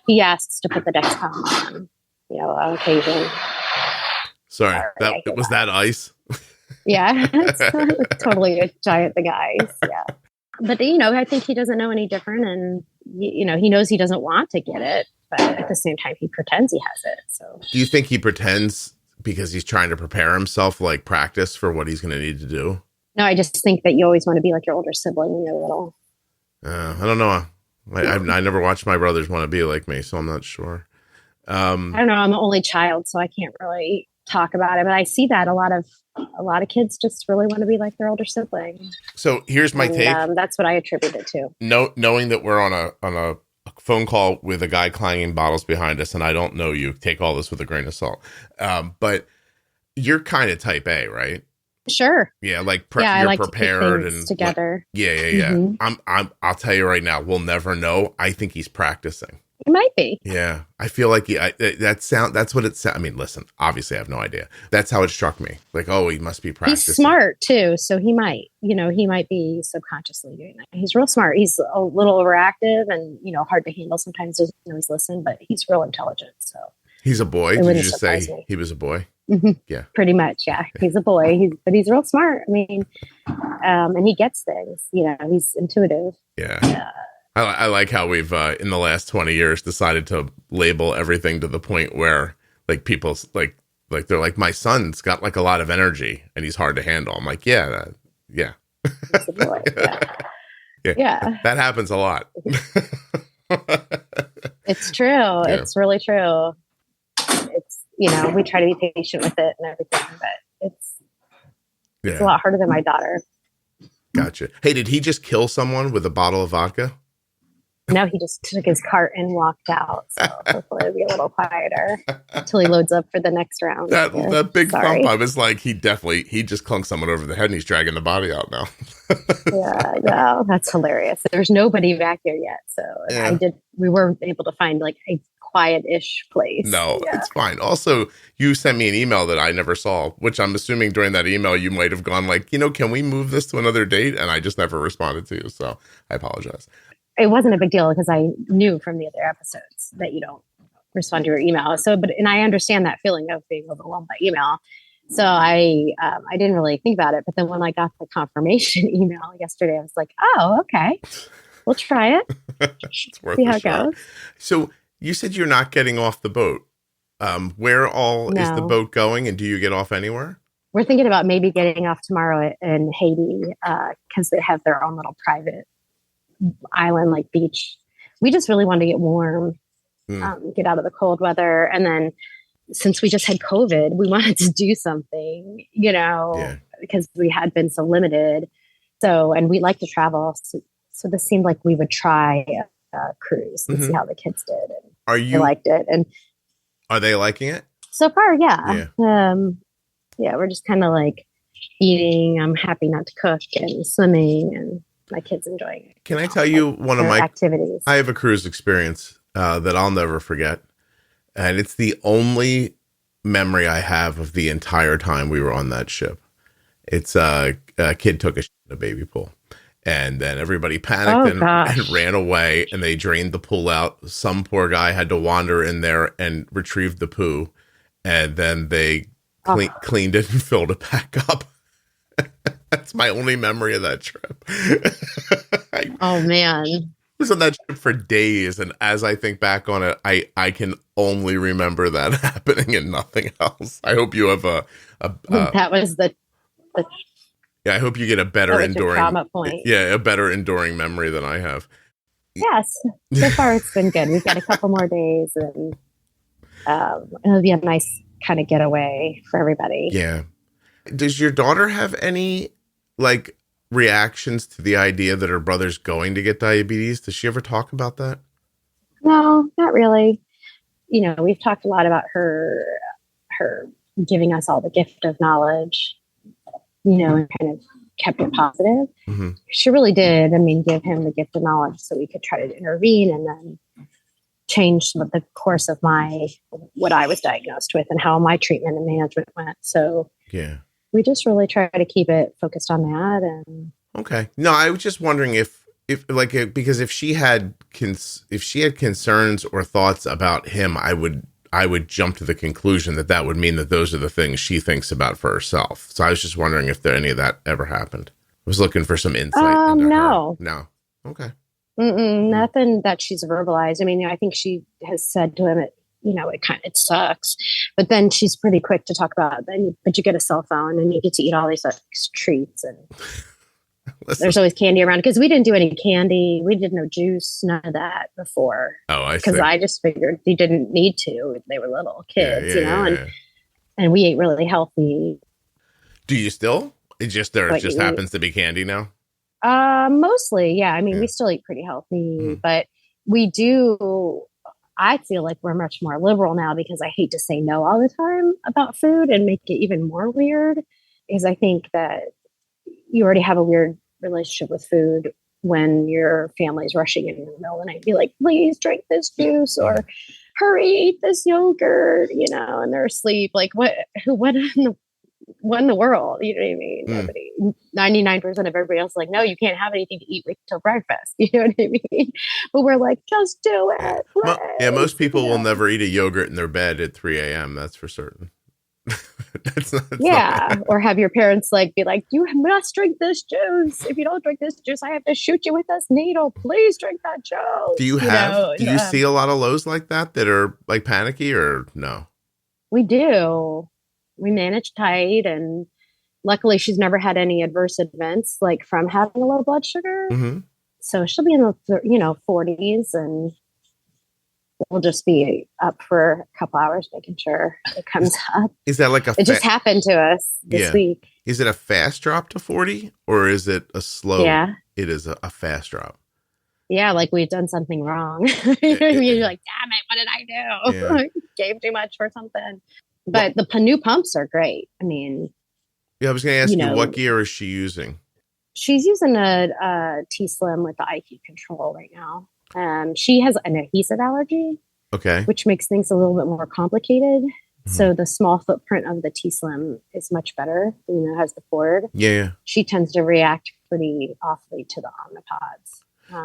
Speaker 2: He asks to put the Dexcom on, on occasion.
Speaker 1: Sorry, that ice?
Speaker 2: Yeah, it's totally a giant thing ice. Yeah. But, I think he doesn't know any different. And, he knows he doesn't want to get it. But at the same time, he pretends he has it. So,
Speaker 1: do you think he pretends because he's trying to prepare himself, practice for what he's going to need to do?
Speaker 2: No, I just think that you always want to be like your older sibling when you're little.
Speaker 1: I don't know. I never watched my brothers want to be like me, so I'm not sure.
Speaker 2: I don't know. I'm the only child, so I can't really talk about it. But I see that a lot of kids just really want to be like their older sibling.
Speaker 1: So here's my take.
Speaker 2: That's what I attribute it to.
Speaker 1: Knowing that we're on a phone call with a guy clanging bottles behind us, and I don't know you, take all this with a grain of salt. But you're kind of type A, right?
Speaker 2: Sure.
Speaker 1: Yeah, you're prepared and
Speaker 2: together.
Speaker 1: Yeah. Mm-hmm. I'll tell you right now, we'll never know. I think he's practicing.
Speaker 2: It might be.
Speaker 1: Yeah, I feel like that's what it sounds. I mean, listen, obviously I have no idea. That's how it struck me. He must be practicing.
Speaker 2: He's smart too, so he might be subconsciously doing that. He's real smart. He's a little overactive and hard to handle sometimes. Doesn't always listen, but he's real intelligent. So
Speaker 1: he's a boy. Did you just say he was a boy?
Speaker 2: Mm-hmm.
Speaker 1: Yeah,
Speaker 2: pretty much. Yeah, he's a boy. But he's real smart. I mean, and he gets things. He's intuitive.
Speaker 1: Yeah. I like how we've in the last 20 years decided to label everything to the point where people they're like, my son's got a lot of energy and he's hard to handle. I'm like, yeah.
Speaker 2: He's a boy. Yeah.
Speaker 1: That happens a lot.
Speaker 2: It's true. Yeah. It's really true. It's we try to be patient with it and everything, but it's a lot harder than my daughter.
Speaker 1: Gotcha. Hey, did he just kill someone with a bottle of vodka?
Speaker 2: Now he just took his cart and walked out. So hopefully it'll be a little quieter until he loads up for the next round.
Speaker 1: That big thump, I was like, he just clunked someone over the head and he's dragging the body out now.
Speaker 2: Yeah, no, that's hilarious. There's nobody back there yet. So we weren't able to find like a quiet-ish place.
Speaker 1: No, it's fine. Also, you sent me an email that I never saw, which I'm assuming during that email you might have gone like, can we move this to another date? And I just never responded to you. So I apologize.
Speaker 2: It wasn't a big deal because I knew from the other episodes that you don't respond to your email. And I understand that feeling of being overwhelmed by email. So I didn't really think about it. But then when I got the confirmation email yesterday, I was like, oh, okay, we'll try it.
Speaker 1: It's worth
Speaker 2: See how
Speaker 1: a
Speaker 2: it
Speaker 1: shot.
Speaker 2: goes.
Speaker 1: So you said you're not getting off the boat. Where is the boat going? And do you get off anywhere?
Speaker 2: We're thinking about maybe getting off tomorrow in Haiti because they have their own little private island, like beach. We just really wanted to get warm, get out of the cold weather. And then since we just had COVID, we wanted to do something, because we had been so limited. So, and we like to travel. So this seemed like we would try a cruise and see how the kids did. And they liked it. And
Speaker 1: are they liking it?
Speaker 2: So far, yeah. We're just kind of like eating. I'm happy not to cook and swimming, and my kids enjoying it.
Speaker 1: Can I tell you one of my
Speaker 2: activities?
Speaker 1: I have a cruise experience that I'll never forget. And it's the only memory I have of the entire time we were on that ship. It's a kid took a shit in a baby pool. And then everybody panicked and ran away, and they drained the pool out. Some poor guy had to wander in there and retrieve the poo. And then they cleaned it and filled it back up. That's my only memory of that trip.
Speaker 2: Oh, man.
Speaker 1: I was on that trip for days, and as I think back on it, I can only remember that happening and nothing else. I hope you have
Speaker 2: that was the
Speaker 1: I hope you get a better enduring
Speaker 2: trauma point.
Speaker 1: Yeah, a better enduring memory than I have.
Speaker 2: Yes, so far it's been good. We've got a couple more days, and it'll be a nice kind of getaway for everybody.
Speaker 1: Yeah. Does your daughter have any reactions to the idea that her brother's going to get diabetes? Does she ever talk about that?
Speaker 2: No, not really. We've talked a lot about her giving us all the gift of knowledge, and kind of kept it positive. Mm-hmm. She really did. Give him the gift of knowledge so we could try to intervene and then change the course of what I was diagnosed with and how my treatment and management went. So
Speaker 1: yeah.
Speaker 2: We just really try to keep it focused on that. And
Speaker 1: okay. No, I was just wondering because if she had concerns or thoughts about him, I would jump to the conclusion that would mean that those are the things she thinks about for herself. So I was just wondering if any of that ever happened. I was looking for some insight into
Speaker 2: no.
Speaker 1: her. No. Okay.
Speaker 2: Nothing that she's verbalized. I think she has said to him, it sucks. But then she's pretty quick to talk about, but you get a cell phone and you get to eat all these treats, and there's always candy around because we didn't do any candy. We did no juice, none of that before.
Speaker 1: Oh, I see.
Speaker 2: Because I just figured you didn't need to. They were little kids, and we ate really healthy.
Speaker 1: Do you still? It just happens to be candy now?
Speaker 2: Mostly, yeah. We still eat pretty healthy, but we do. I feel like we're much more liberal now because I hate to say no all the time about food and make it even more weird, because I think that you already have a weird relationship with food when your family's rushing in the middle of the night and be like, please drink this juice or hurry, eat this yogurt, and they're asleep. Like what in the world? You know what I mean? Nobody, 99% of everybody else is like, no, you can't have anything to eat. Wait till breakfast. You know what I mean? But we're like, just do it.
Speaker 1: Most people will never eat a yogurt in their bed at 3 a.m. That's for certain. that's not
Speaker 2: or have your parents be like, you must drink this juice. If you don't drink this juice, I have to shoot you with this needle. Please drink that juice.
Speaker 1: Do you see a lot of lows like that are panicky, or no?
Speaker 2: We do. We manage tight, and luckily she's never had any adverse events from having a low blood sugar. Mm-hmm. So she'll be in the 40s, and we'll just be up for a couple hours making sure it comes up.
Speaker 1: Is that
Speaker 2: it just happened to us this week.
Speaker 1: Is it a fast drop to 40, or is it a slow?
Speaker 2: Yeah,
Speaker 1: it is a fast drop.
Speaker 2: Yeah, like we've done something wrong. You know what I mean? You're like, damn it, what did I do?
Speaker 1: Yeah.
Speaker 2: Gave too much for something. But the new pumps are great. I mean,
Speaker 1: yeah, I was going to ask you, what gear is she using?
Speaker 2: She's using a T-Slim with the IQ control right now. She has an adhesive allergy, which makes things a little bit more complicated. Mm-hmm. So the small footprint of the T-Slim is much better. You know, it has the cord.
Speaker 1: Yeah.
Speaker 2: She tends to react pretty awfully to the Omnipods.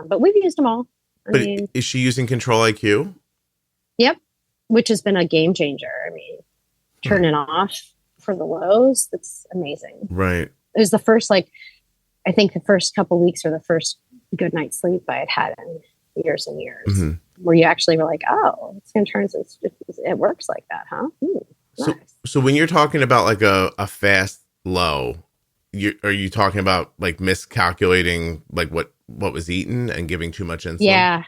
Speaker 2: But we've used them all. I mean,
Speaker 1: is she using Control IQ?
Speaker 2: Yep, which has been a game changer. I mean, turning off for the lows, that's amazing.
Speaker 1: Right.
Speaker 2: It was the first, I think the first couple weeks or the first good night's sleep I had in years and years, where you actually were like, oh, it's going to turn, it works like that, huh? Nice.
Speaker 1: So when you're talking about like a fast low, are you talking about like miscalculating like what was eaten and giving too much insulin?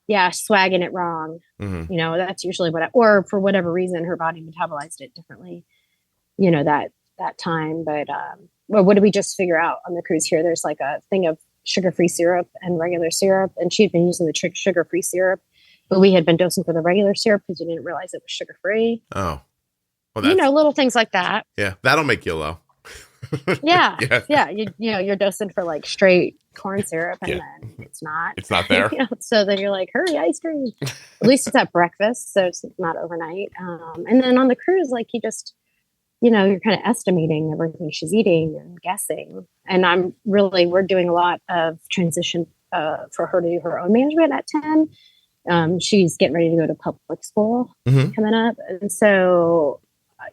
Speaker 1: Yeah, swagging it wrong. Mm-hmm. You know, that's usually or for whatever reason, her body metabolized it differently, you know, that time. But well, what did we just figure out on the cruise here? There's like a thing of sugar-free syrup and regular syrup, and she had been using the sugar-free syrup, but we had been dosing for the regular syrup because we didn't realize it was sugar-free. Oh, well, you know, little things like that. Yeah, that'll make you low.
Speaker 2: Yeah. You know, you're dosing for like straight corn syrup, and then it's not there. You know, so then you're like, hurry, ice cream. At least it's at breakfast, so it's not overnight. And then on the cruise, like you just, you know, you're kind of estimating everything she's eating and guessing. And we're doing a lot of transition for her to do her own management at 10. She's getting ready to go to public school coming up. And so,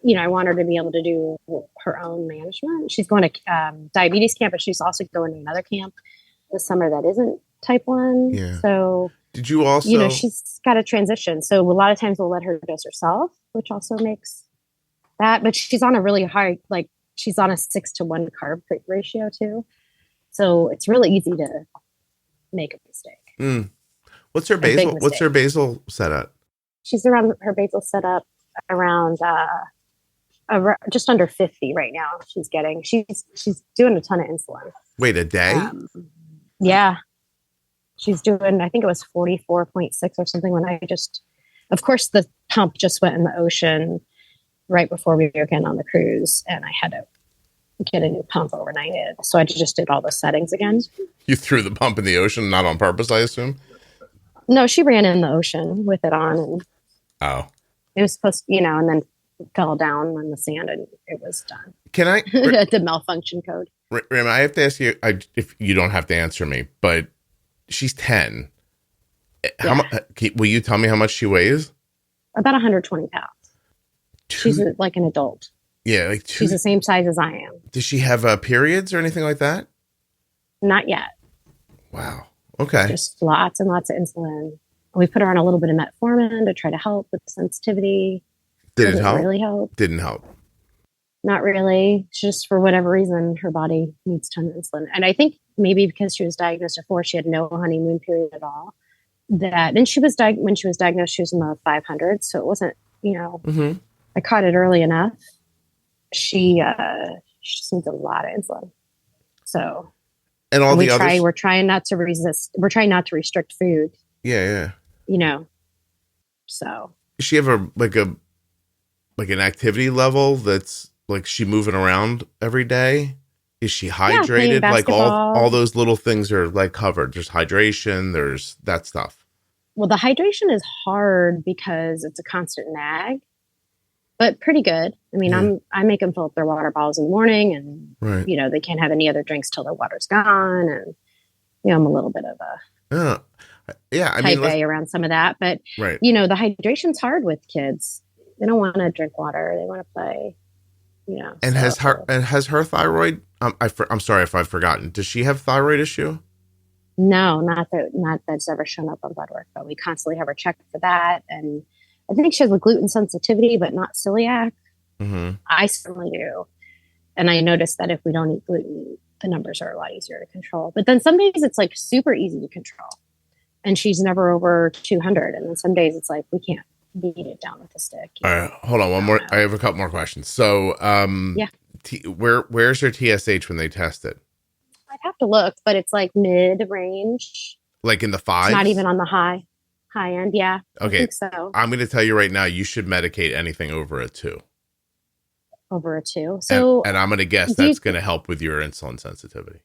Speaker 2: you know, I want her to be able to do her own management. She's going to diabetes camp, but she's also going to another camp this summer that isn't type 1. Yeah. So did you also, you know, she's got to transition. So a lot of times we'll let her dose herself, which also makes that, but she's on a really high, like she's on a 6-to-1 carb ratio too. So it's really easy to make a mistake.
Speaker 1: What's her basal? What's her basal set at?
Speaker 2: She's around her basal set up around just under 50 right now. She's doing a ton of insulin.
Speaker 1: Wait, a day?
Speaker 2: Yeah. She's doing, I think it was 44.6 or something of course the pump just went in the ocean right before we were getting on the cruise, and I had to get a new pump overnighted. So I just did all the settings again.
Speaker 1: You threw the pump in the ocean, not on purpose, I assume?
Speaker 2: No, she ran in the ocean with it on. And it was supposed to, you know, and then fell down on the sand and it was done.
Speaker 1: Can I?
Speaker 2: The malfunction code.
Speaker 1: Rayma, I have to ask you, if you don't have to answer me, but she's 10. Yeah. Will you tell me how much she weighs?
Speaker 2: About 120 pounds. She's like an adult.
Speaker 1: Yeah.
Speaker 2: She's the same size as I am.
Speaker 1: Does she have periods or anything like that?
Speaker 2: Not yet.
Speaker 1: Wow. Okay.
Speaker 2: Just lots and lots of insulin. We put her on a little bit of metformin to try to help with sensitivity.
Speaker 1: Did it help?
Speaker 2: Really help?
Speaker 1: Didn't help.
Speaker 2: Not really. Just for whatever reason, her body needs a ton of insulin. And I think maybe because she was diagnosed before, she had no honeymoon period at all. And she was when she was diagnosed, she was in the 500. So it wasn't, you know, I caught it early enough. She just needs a lot of insulin. So,
Speaker 1: and all the others,
Speaker 2: we're trying not to resist. We're trying not to restrict food.
Speaker 1: Yeah.
Speaker 2: You know, so.
Speaker 1: Does she have an activity level that's like she moving around every day? Is she hydrated?
Speaker 2: Yeah,
Speaker 1: like all those little things are like covered. There's hydration. There's that stuff.
Speaker 2: Well, the hydration is hard because it's a constant nag, but pretty good. I mean, I make them fill up their water bottles in the morning, and you know, they can't have any other drinks till their water's gone. And you know, I'm a little bit of a I mean, type A around some of that, but you know, the hydration's hard with kids. They don't want to drink water. They want to play. You know,
Speaker 1: and has her thyroid? I'm sorry if I've forgotten. Does she have thyroid issue?
Speaker 2: No, not that's ever shown up on blood work, but we constantly have her checked for that. And I think she has a gluten sensitivity, but not celiac. I certainly do. And I noticed that if we don't eat gluten, the numbers are a lot easier to control. But then some days it's like super easy to control. And she's never over 200. And then some days it's like, we can't beat it down with a stick.
Speaker 1: All right, hold on. One more. I have a couple more questions. So, where's her TSH when they test it?
Speaker 2: I'd have to look, but it's like mid-range.
Speaker 1: Like in the fives?
Speaker 2: It's not even on the high end. Yeah.
Speaker 1: Okay.
Speaker 2: I think so.
Speaker 1: I'm going to tell you right now, you should medicate anything over a 2.
Speaker 2: Over a 2. So,
Speaker 1: and I'm going to guess that's going to help with your insulin sensitivity.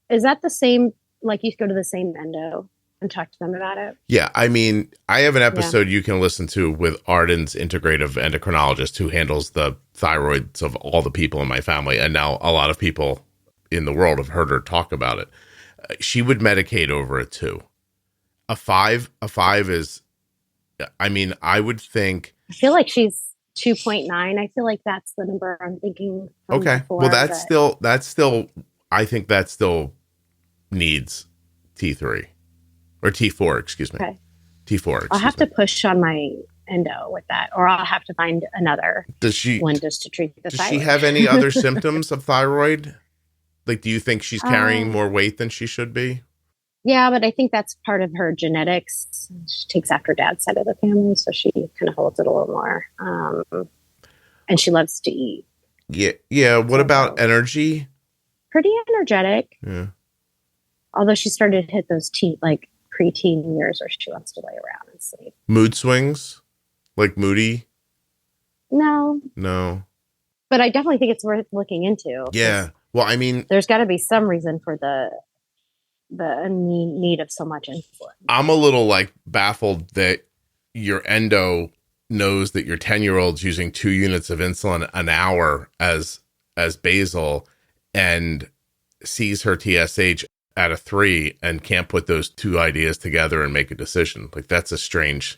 Speaker 2: Is that the same? Like you go to the same endo and talk to them about it?
Speaker 1: Yeah. I mean, I have an episode you can listen to with Arden's integrative endocrinologist who handles the thyroids of all the people in my family. And now a lot of people in the world have heard her talk about it. She would medicate over a 2. A 5 is, I mean, I would think.
Speaker 2: I feel like she's 2.9. I feel like that's the number I'm thinking.
Speaker 1: Okay. Well, that's still, I think that still needs T3 or T4, excuse me.
Speaker 2: Okay.
Speaker 1: T4.
Speaker 2: I'll have to push on my endo with that, or I'll have to find another one just to treat the thyroid.
Speaker 1: Does she have any other symptoms of thyroid? Like, do you think she's carrying more weight than she should be?
Speaker 2: Yeah, but I think that's part of her genetics. She takes after dad's side of the family, so she kind of holds it a little more. And she loves to eat.
Speaker 1: Yeah. What about energy?
Speaker 2: Pretty energetic.
Speaker 1: Yeah.
Speaker 2: Although she started to hit those preteen years where she wants to lay around and sleep.
Speaker 1: Mood swings? Like moody?
Speaker 2: No. But I definitely think it's worth looking into.
Speaker 1: Yeah. Well, I mean,
Speaker 2: there's got to be some reason for the need of so much insulin.
Speaker 1: I'm a little baffled that your endo knows that your 10-year-old's using 2 units of insulin an hour as basal and sees her TSH at a 3 and can't put those 2 ideas together and make a decision. Like, that's a strange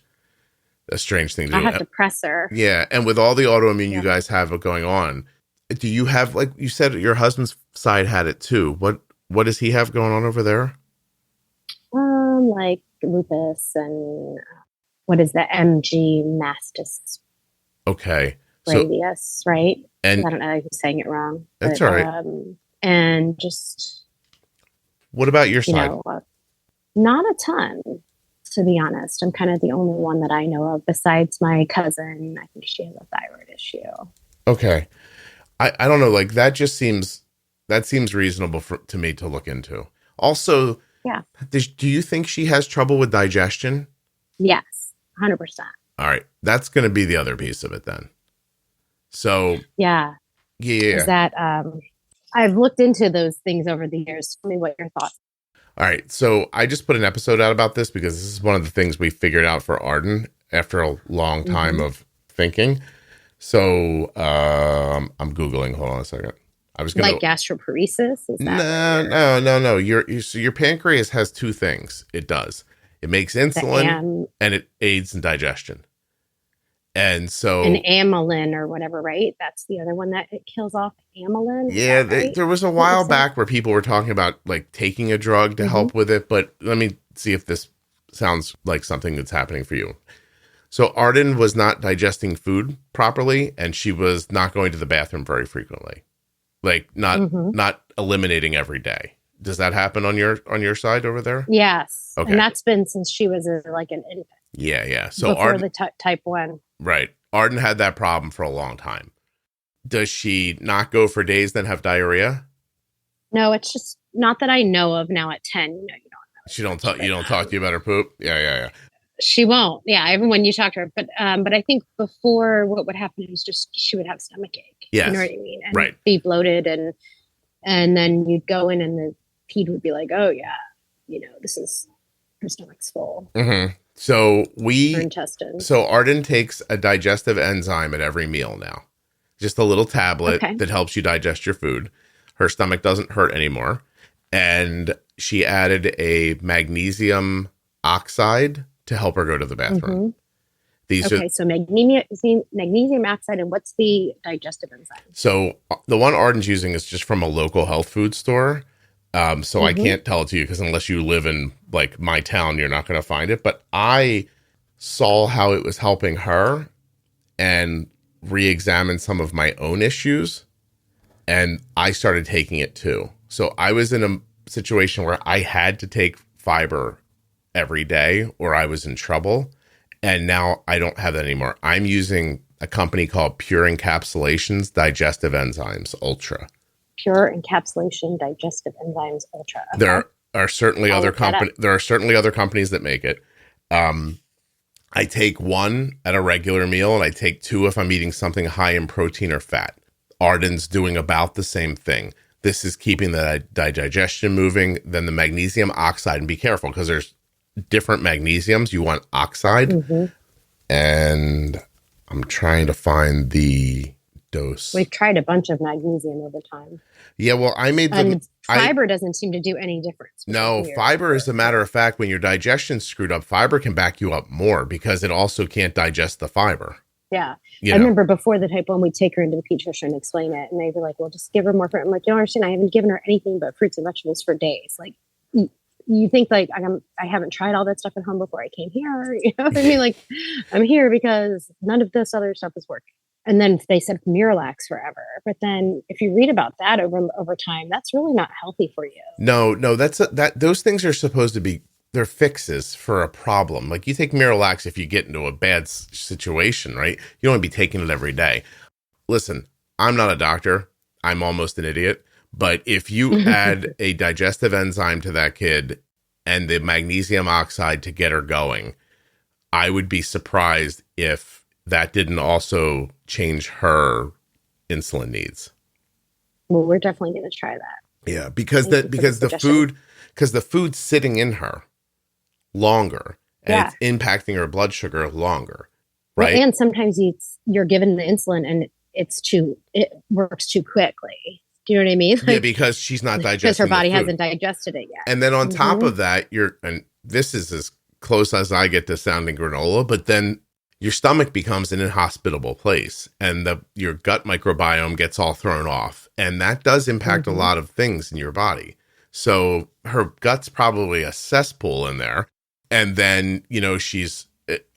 Speaker 1: thing to do.
Speaker 2: I have to press her.
Speaker 1: Yeah. And with all the autoimmune you guys have going on, do you have, like you said, your husband's side had it too. What does he have going on over there?
Speaker 2: Like lupus and what is the MG mastis?
Speaker 1: Okay.
Speaker 2: Radius, right?
Speaker 1: And
Speaker 2: I don't know if I'm saying it wrong.
Speaker 1: That's all right.
Speaker 2: And just.
Speaker 1: What about your side?
Speaker 2: Not a ton, to be honest. I'm kind of the only one that I know of besides my cousin. I think she has a thyroid issue.
Speaker 1: Okay. I don't know. Like that seems reasonable to me to look into. Also,
Speaker 2: yeah.
Speaker 1: Do you think she has trouble with digestion?
Speaker 2: Yes, 100%.
Speaker 1: All right. That's going to be the other piece of it then. So.
Speaker 2: Yeah. Is that, I've looked into those things over the years. Tell me what your thoughts are.
Speaker 1: All right. So I just put an episode out about this because this is one of the things we figured out for Arden after a long time of thinking. So I'm Googling. Hold on a second. I was going
Speaker 2: to gastroparesis. Is
Speaker 1: that no. Your pancreas has 2 things. It does. It makes insulin and it aids in digestion. And so
Speaker 2: an amylin or whatever, right? That's the other one that it kills off amylin.
Speaker 1: Yeah, there was a while back where people were talking about like taking a drug to help with it. But let me see if this sounds like something that's happening for you. So Arden was not digesting food properly, and she was not going to the bathroom very frequently, like not eliminating every day. Does that happen on your side over there?
Speaker 2: Yes. Okay. And that's been since she was an infant.
Speaker 1: Yeah. So
Speaker 2: before Arden, the type 1.
Speaker 1: Right. Arden had that problem for a long time. Does she not go for days, then have diarrhea?
Speaker 2: No, it's just not that I know of now at 10. You don't know.
Speaker 1: She don't talk. You don't talk to you about her poop. Yeah.
Speaker 2: She won't. Yeah, even when you talk to her. But I think before what would happen is just she would have stomach ache.
Speaker 1: Yes.
Speaker 2: You know what I mean? And be bloated and then you'd go in and the ped would be like, oh yeah, this is her stomach's full.
Speaker 1: Mm-hmm. So
Speaker 2: her intestines.
Speaker 1: So Arden takes a digestive enzyme at every meal now. Just a little tablet that helps you digest your food. Her stomach doesn't hurt anymore. And she added a magnesium oxide to help her go to the bathroom.
Speaker 2: So magnesium oxide, and what's the digestive enzyme?
Speaker 1: So the one Arden's using is just from a local health food store. So I can't tell it to you because unless you live in like my town, you're not going to find it. But I saw how it was helping her and re-examined some of my own issues, and I started taking it too. So I was in a situation where I had to take fiber every day or I was in trouble. And now I don't have that anymore. I'm using a company called Pure Encapsulations Digestive Enzymes Ultra.
Speaker 2: Pure Encapsulation Digestive Enzymes Ultra. Okay.
Speaker 1: They're are certainly other companies. There are certainly other companies that make it. I take one at a regular meal, and I take two if I'm eating something high in protein or fat. Arden's doing about the same thing. This is keeping the digestion moving. Then the magnesium oxide, and be careful because there's different magnesiums. You want oxide, and I'm trying to find the dose.
Speaker 2: We've tried a bunch of magnesium over time.
Speaker 1: Yeah, well, I made them.
Speaker 2: And fiber doesn't seem to do any difference.
Speaker 1: No, fiber, as a matter of fact, when your digestion's screwed up, fiber can back you up more because it also can't digest the fiber.
Speaker 2: Yeah. I remember before the type 1, we'd take her into the pediatrician and explain it. And they'd be like, well, just give her more fruit. I'm like, you don't understand. I haven't given her anything but fruits and vegetables for days. Like, you think like I haven't tried all that stuff at home before I came here. You know what I mean? Like, I'm here because none of this other stuff is working. And then they said Miralax forever. But then if you read about that over time, that's really not healthy for you.
Speaker 1: No, those things are supposed to be, they're fixes for a problem. Like you take Miralax if you get into a bad situation, right? You don't want to be taking it every day. Listen, I'm not a doctor. I'm almost an idiot. But if you add a digestive enzyme to that kid and the magnesium oxide to get her going, I would be surprised if that didn't also change her insulin needs.
Speaker 2: Well, we're definitely going to try that.
Speaker 1: Yeah, because the food's sitting in her longer and it's impacting her blood sugar longer, right?
Speaker 2: Well, and sometimes you're given the insulin and it works too quickly. Do you know what I mean? Like,
Speaker 1: yeah, because she's not digesting
Speaker 2: because her body
Speaker 1: the food.
Speaker 2: hasn't digested it yet.
Speaker 1: And then on top of that, and this is as close as I get to sounding granola, but then your stomach becomes an inhospitable place and your gut microbiome gets all thrown off. And that does impact a lot of things in your body. So her gut's probably a cesspool in there. And then, she's,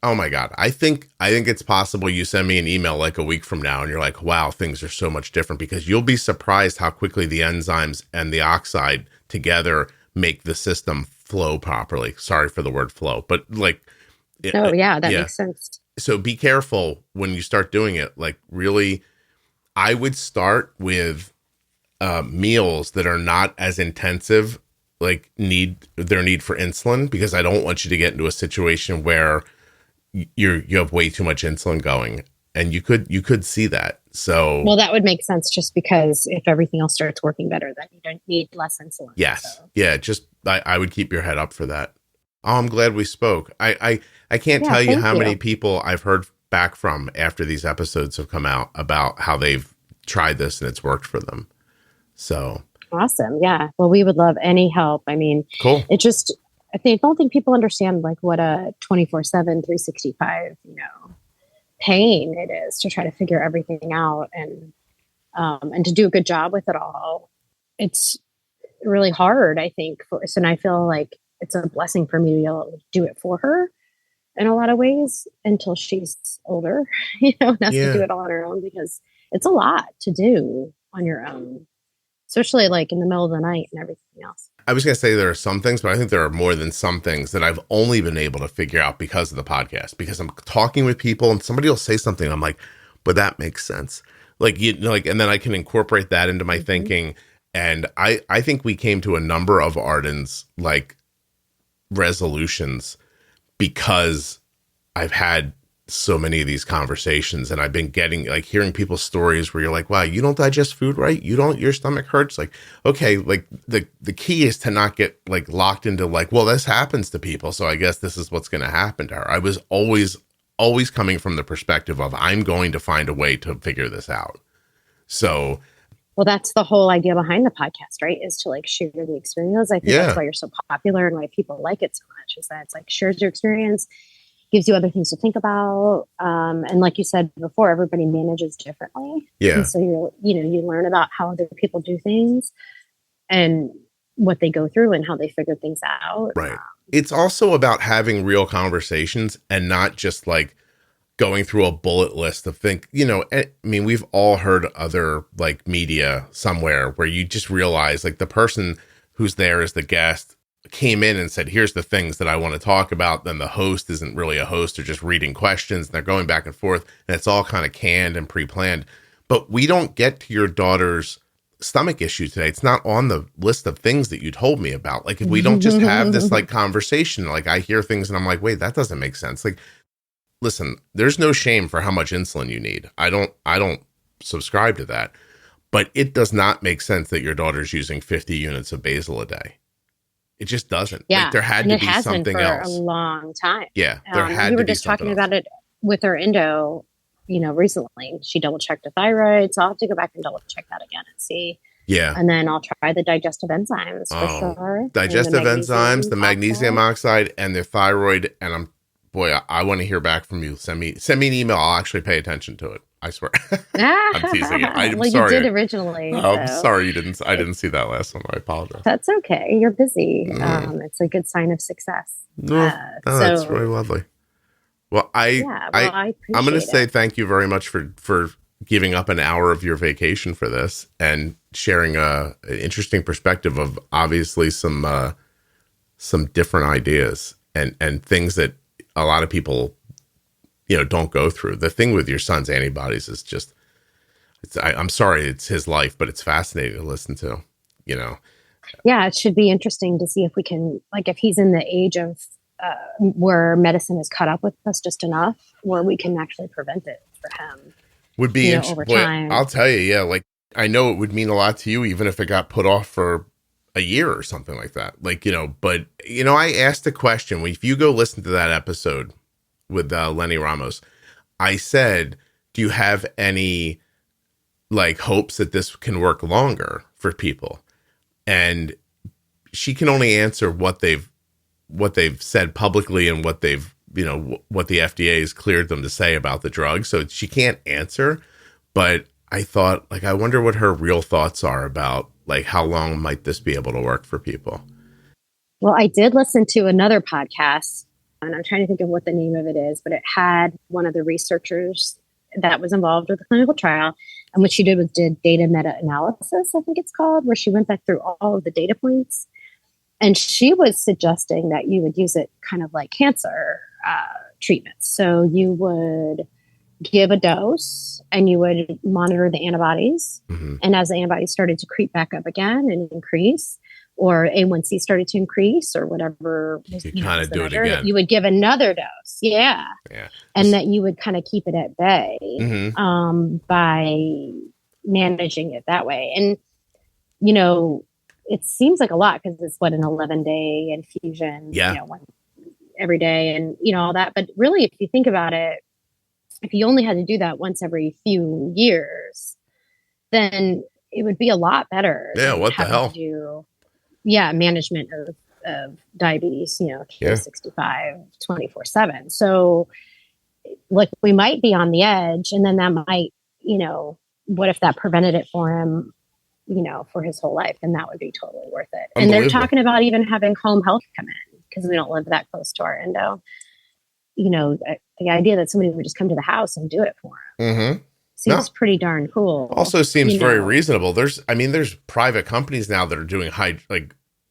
Speaker 1: oh my God, I think it's possible you send me an email like a week from now and you're like, wow, things are so much different, because you'll be surprised how quickly the enzymes and the oxide together make the system flow properly. Sorry for the word flow, but like,
Speaker 2: that makes sense.
Speaker 1: So be careful when you start doing it. Like really, I would start with meals that are not as intensive, like their need for insulin, because I don't want you to get into a situation where you have way too much insulin going, and you could see that. So
Speaker 2: well, that would make sense, just because if everything else starts working better, then you don't need less insulin.
Speaker 1: Yes. So. Yeah. Just I would keep your head up for that. Oh, I'm glad we spoke. I can't tell you how many people I've heard back from after these episodes have come out about how they've tried this and it's worked for them. So
Speaker 2: awesome. Yeah. Well, we would love any help. I mean,
Speaker 1: cool.
Speaker 2: I don't think people understand like what a 24/7, 365, pain it is to try to figure everything out and to do a good job with it all. It's really hard, I think, for us. And I feel like it's a blessing for me to be able to do it for her in a lot of ways until she's older, and has to do it all on her own, because it's a lot to do on your own, especially like in the middle of the night and everything else.
Speaker 1: I was going to say there are some things, but I think there are more than some things that I've only been able to figure out because of the podcast, because I'm talking with people and somebody will say something. I'm like, but that makes sense. And then I can incorporate that into my thinking. And I think we came to a number of Arden's like resolutions because I've had so many of these conversations, and I've been getting like hearing people's stories where you're like, wow, you don't digest food right? Your stomach hurts? Like, okay, like the key is to not get like locked into like, well, this happens to people, so I guess this is what's going to happen to her. I was always coming from the perspective of I'm going to find a way to figure this out. So
Speaker 2: well, that's the whole idea behind the podcast, right? Is to like share the experience. I think that's why you're so popular and why people like it so much, is that it's like shares your experience, gives you other things to think about. And like you said before, everybody manages differently.
Speaker 1: Yeah.
Speaker 2: And so you learn about how other people do things and what they go through and how they figure things out.
Speaker 1: Right. It's also about having real conversations and not just like going through a bullet list of things, I mean, we've all heard other like media somewhere where you just realize like the person who's there as the guest came in and said, here's the things that I want to talk about. Then the host isn't really a host, they're just reading questions and they're going back and forth, and it's all kind of canned and pre-planned. But we don't get to your daughter's stomach issue today. It's not on the list of things that you told me about. Like, if we don't just have this like conversation, like I hear things and I'm like, wait, that doesn't make sense. Like, listen, there's no shame for how much insulin you need. I don't subscribe to that, but it does not make sense that your daughter's using 50 units of basal a day. It just doesn't.
Speaker 2: Yeah.
Speaker 1: Like, there had to be something else.
Speaker 2: For a long time.
Speaker 1: Yeah. There had to be something else.
Speaker 2: We were just talking about it with her endo, recently. She double checked the thyroid. So I'll have to go back and double check that again and see.
Speaker 1: Yeah.
Speaker 2: And then I'll try the digestive enzymes for sure.
Speaker 1: Digestive enzymes, the magnesium oxide, and the thyroid. And I want to hear back from you. Send me an email. I'll actually pay attention to it. I swear. I'm teasing you. I'm sorry.
Speaker 2: You did originally.
Speaker 1: I'm sorry you didn't. I didn't see that last one. I apologize.
Speaker 2: That's okay. You're busy. It's a good sign of success.
Speaker 1: That's really lovely. Well, I'm going to say thank you very much for giving up an hour of your vacation for this and sharing an interesting perspective of obviously some different ideas and things that a lot of people don't go through. The thing with your son's antibodies is just, I'm sorry, it's his life, but it's fascinating to listen to,
Speaker 2: Yeah, it should be interesting to see if we can, like, if he's in the age of where medicine is caught up with us just enough, where we can actually prevent it for him.
Speaker 1: Would be
Speaker 2: over time.
Speaker 1: I'll tell you, yeah, like, I know it would mean a lot to you, even if it got put off for a year or something like that. Like, but, I asked a question. If you go listen to that episode with Lenny Ramos, I said, do you have any like hopes that this can work longer for people? And she can only answer what they've said publicly and what they've, what the FDA has cleared them to say about the drug. So she can't answer, but I thought, like, I wonder what her real thoughts are about, like, how long might this be able to work for people?
Speaker 2: Well, I did listen to another podcast, and I'm trying to think of what the name of it is, but it had one of the researchers that was involved with the clinical trial. And what she did was did data meta-analysis, I think it's called, where she went back through all of the data points. And she was suggesting that you would use it kind of like cancer treatments. So you would give a dose and you would monitor the antibodies. Mm-hmm. And as the antibodies started to creep back up again and increase, or A1C started to increase or whatever,
Speaker 1: you kind of do it again.
Speaker 2: You would give another dose. Yeah. And that you would kind of keep it at bay by managing it that way. And, it seems like a lot because it's an 11-day infusion, one every day and, all that. But really, if you think about it, if you only had to do that once every few years, then it would be a lot better.
Speaker 1: Yeah. What the hell?
Speaker 2: Management of diabetes, 65, 24/7. So like we might be on the edge, and then that might, what if that prevented it for him, for his whole life? And that would be totally worth it. And they're talking about even having home health come in because we don't live that close to our endo. The idea that somebody would just come to the house and do it for him seems pretty darn cool.
Speaker 1: Also seems very reasonable. There's private companies now that are doing like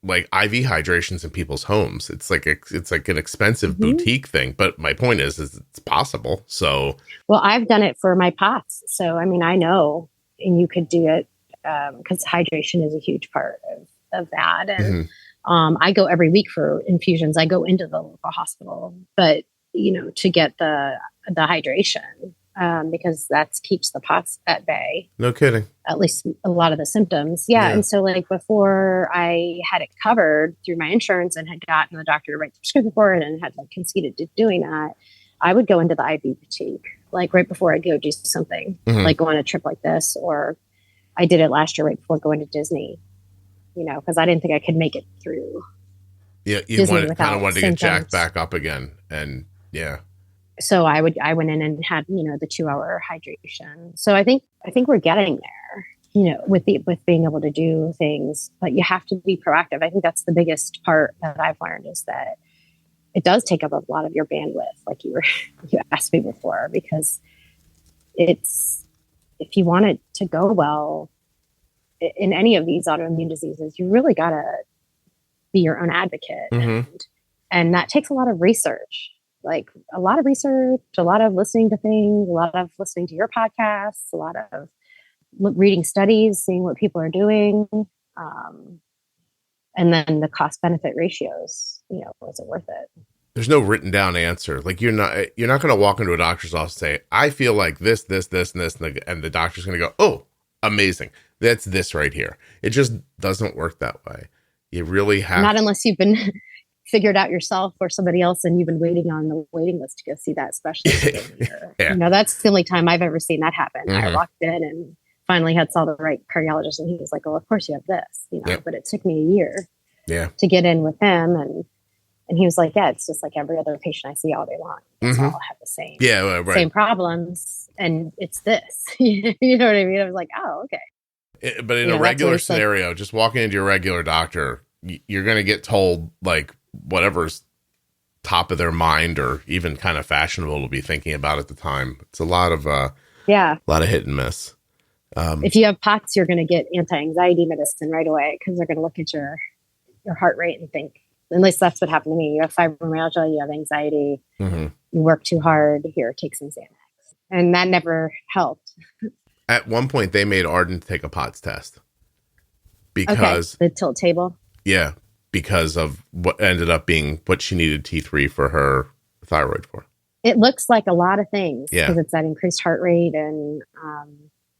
Speaker 1: IV hydrations in people's homes. It's like an expensive boutique thing. But my point is it's possible. So,
Speaker 2: well, I've done it for my POTS. So, I mean, I know, and you could do it because hydration is a huge part of that. And I go every week for infusions. I go into the local hospital, but to get the hydration because that keeps the POTS at bay.
Speaker 1: No kidding.
Speaker 2: At least a lot of the symptoms. Yeah. And so like before I had it covered through my insurance and had gotten the doctor to write the prescription for it and had like conceded to doing that, I would go into the IV boutique like right before I'd go do something, like go on a trip like this, or I did it last year right before going to Disney, because I didn't think I could make it through.
Speaker 1: Yeah, you kind of wanted to get jacked back up again, and
Speaker 2: So I went in and had the 2-hour hydration. So I think we're getting there, with being able to do things, but you have to be proactive. I think that's the biggest part that I've learned is that it does take up a lot of your bandwidth, like you asked me before, because it's, if you want it to go well in any of these autoimmune diseases, you really got to be your own advocate. And that takes a lot of research, a lot of listening to things, a lot of listening to your podcasts, a lot of reading studies, seeing what people are doing, and then the cost benefit ratios. Was it worth it?
Speaker 1: There's no written down answer. Like you're not going to walk into a doctor's office and say, I feel like this, and this, and the doctor's going to go, oh, amazing. That's this right here. It just doesn't work that way. You really have
Speaker 2: not unless you've been figured out yourself or somebody else and you've been waiting on the waiting list to go see that specialist.
Speaker 1: Yeah.
Speaker 2: That's the only time I've ever seen that happen.
Speaker 1: Mm-hmm.
Speaker 2: I walked in and finally saw the right cardiologist, and he was like, well, of course you have this,
Speaker 1: Yep.
Speaker 2: But it took me a year
Speaker 1: to
Speaker 2: get in with him. And he was like, yeah, it's just like every other patient I see all day long. It's all have the same, same problems. And it's this, you know what I mean? I was like, oh, okay.
Speaker 1: But in a regular scenario, just walking into your regular doctor, you're going to get told like whatever's top of their mind or even kind of fashionable to be thinking about at the time. It's a lot of hit and miss.
Speaker 2: If you have POTS, you're going to get anti-anxiety medicine right away because they're going to look at your heart rate and think, at least that's what happened to me. You have fibromyalgia, you have anxiety, you work too hard, here, take some Xanax. And that never helped.
Speaker 1: At one point, they made Arden take a POTS test. Because
Speaker 2: the tilt table?
Speaker 1: Yeah, because of what ended up being what she needed T3 for her thyroid for.
Speaker 2: It looks like a lot of things because it's that increased heart rate. And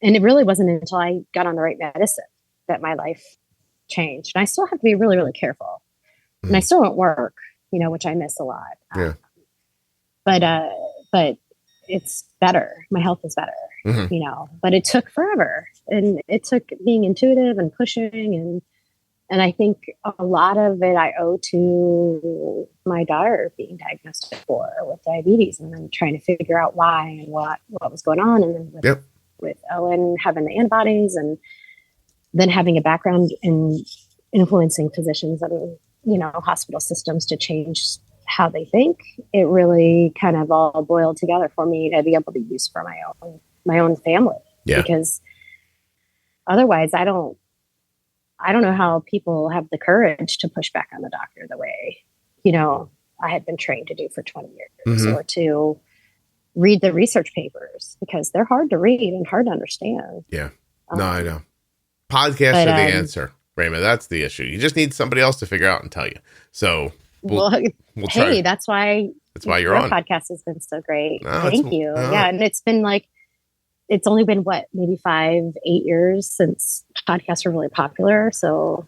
Speaker 2: it really wasn't until I got on the right medicine that my life changed. And I still have to be really, really careful. And I still don't work, which I miss a lot. But it's better. My health is better, but it took forever, and it took being intuitive and pushing. And I think a lot of it I owe to my daughter being diagnosed with diabetes and then trying to figure out why and what was going on. And then with Owen having the antibodies and then having a background in influencing physicians and hospital systems to change how they think, it really kind of all boiled together for me to be able to use for my own family. Because otherwise I don't know how people have the courage to push back on the doctor the way, I had been trained to do for 20 years or to read the research papers because they're hard to read and hard to understand.
Speaker 1: Yeah. No, I know. Podcasts are the answer. Rayma, that's the issue. You just need somebody else to figure out and tell you. So we'll try.
Speaker 2: Hey, that's why
Speaker 1: you're on.
Speaker 2: Podcast has been so great. Thank you. Yeah. And it's been it's only been maybe 5-8 years since podcasts were really popular. So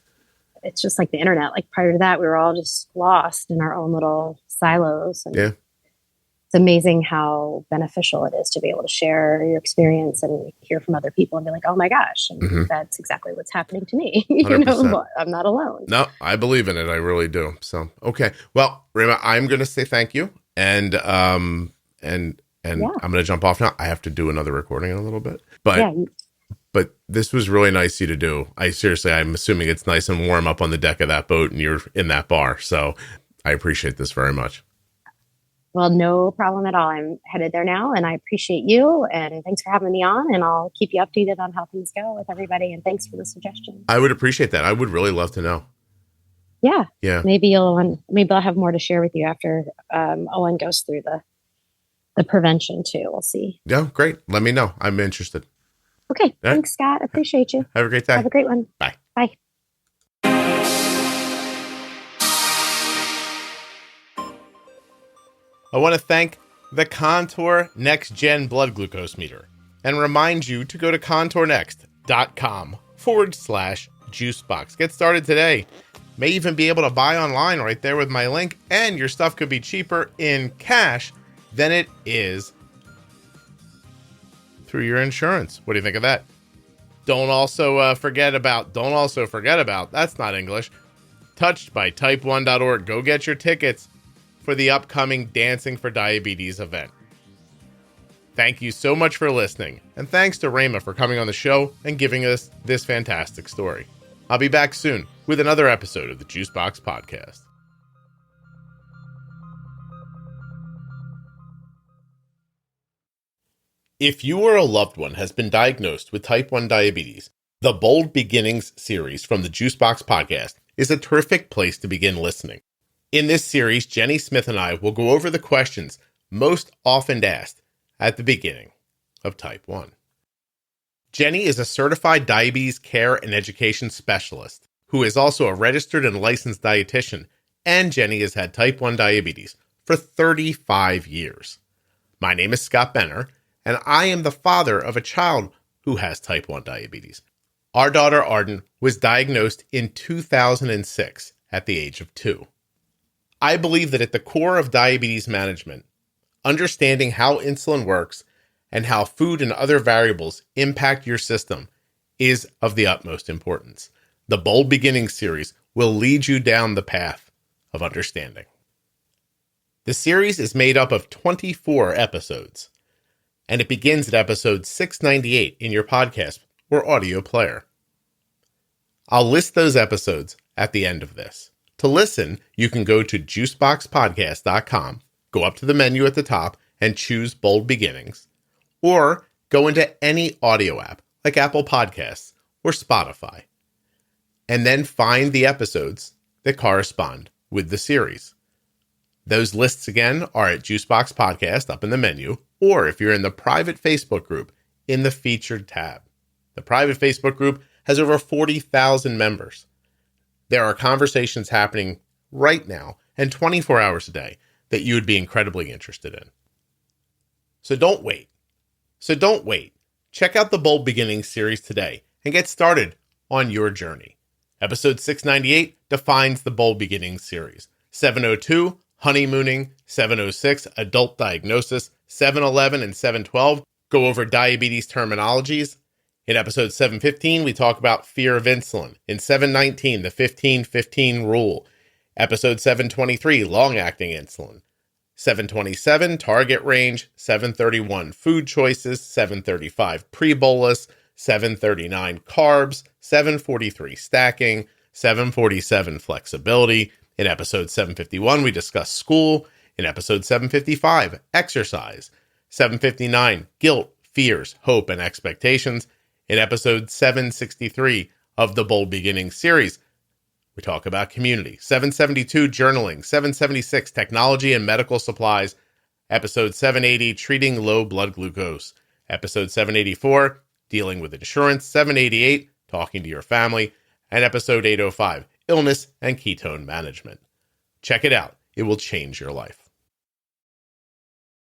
Speaker 2: it's just like the internet. Like prior to that, we were all just lost in our own little silos. And it's amazing how beneficial it is to be able to share your experience and hear from other people and be like, oh my gosh, and that's exactly what's happening to me. I'm not alone.
Speaker 1: No, I believe in it. I really do. So, okay. Well, Rayma, I'm going to say thank you. And I'm going to jump off now. I have to do another recording in a little bit, but this was really nice of you to do. I'm assuming it's nice and warm up on the deck of that boat and you're in that bar. So I appreciate this very much.
Speaker 2: Well, no problem at all. I'm headed there now, and I appreciate you, and thanks for having me on, and I'll keep you updated on how things go with everybody, and thanks for the suggestion.
Speaker 1: I would appreciate that. I would really love to know.
Speaker 2: Yeah. Maybe I'll have more to share with you after Owen goes through the prevention too. We'll see.
Speaker 1: Yeah, great. Let me know. I'm interested.
Speaker 2: Okay. Thanks, Scott. I appreciate you.
Speaker 1: Have a great day.
Speaker 2: Have a great one.
Speaker 1: Bye.
Speaker 2: Bye.
Speaker 1: I want to thank the Contour NextGen blood glucose meter and remind you to go to contournext.com/juicebox. Get started today. May even be able to buy online right there with my link, and your stuff could be cheaper in cash than it is through your insurance. What do you think of that? Don't also forget about, that's not English, touchedbytype1.org. Go get your tickets for the upcoming Dancing for Diabetes event. Thank you so much for listening, and thanks to Rayma for coming on the show and giving us this fantastic story. I'll be back soon with another episode of the Juicebox Podcast. If you or a loved one has been diagnosed with type 1 diabetes, the Bold Beginnings series from the Juicebox Podcast is a terrific place to begin listening. In this series, Jenny Smith and I will go over the questions most often asked at the beginning of type 1. Jenny is a certified diabetes care and education specialist who is also a registered and licensed dietitian, and Jenny has had type 1 diabetes for 35 years. My name is Scott Benner, and I am the father of a child who has type 1 diabetes. Our daughter Arden was diagnosed in 2006 at the age of 2. I believe that at the core of diabetes management, understanding how insulin works and how food and other variables impact your system is of the utmost importance. The Bold Beginnings series will lead you down the path of understanding. The series is made up of 24 episodes, and it begins at episode 698 in your podcast or audio player. I'll list those episodes at the end of this. To listen, you can go to juiceboxpodcast.com, go up to the menu at the top, and choose Bold Beginnings, or go into any audio app like Apple Podcasts or Spotify, and then find the episodes that correspond with the series. Those lists again are at Juicebox Podcast up in the menu, or if you're in the private Facebook group, in the featured tab. The private Facebook group has over 40,000 members. There are conversations happening right now and 24 hours a day that you would be incredibly interested in. So don't wait. Check out the Bold Beginnings series today and get started on your journey. Episode 698 defines the Bold Beginnings series. 702, honeymooning. 706, adult diagnosis. 711 and 712 go over diabetes terminologies. In episode 715, we talk about fear of insulin. In 719, the 15-15 rule. Episode 723, long-acting insulin. 727, target range. 731, food choices. 735, pre-bolus. 739, carbs. 743, stacking. 747, flexibility. In episode 751, we discuss school. In episode 755, exercise. 759, guilt, fears, hope, and expectations. In episode 763 of the Bold Beginnings series, we talk about community. 772, journaling. 776, technology and medical supplies. Episode 780, treating low blood glucose. Episode 784, dealing with insurance. 788, talking to your family. And episode 805, illness and ketone management. Check it out. It will change your life.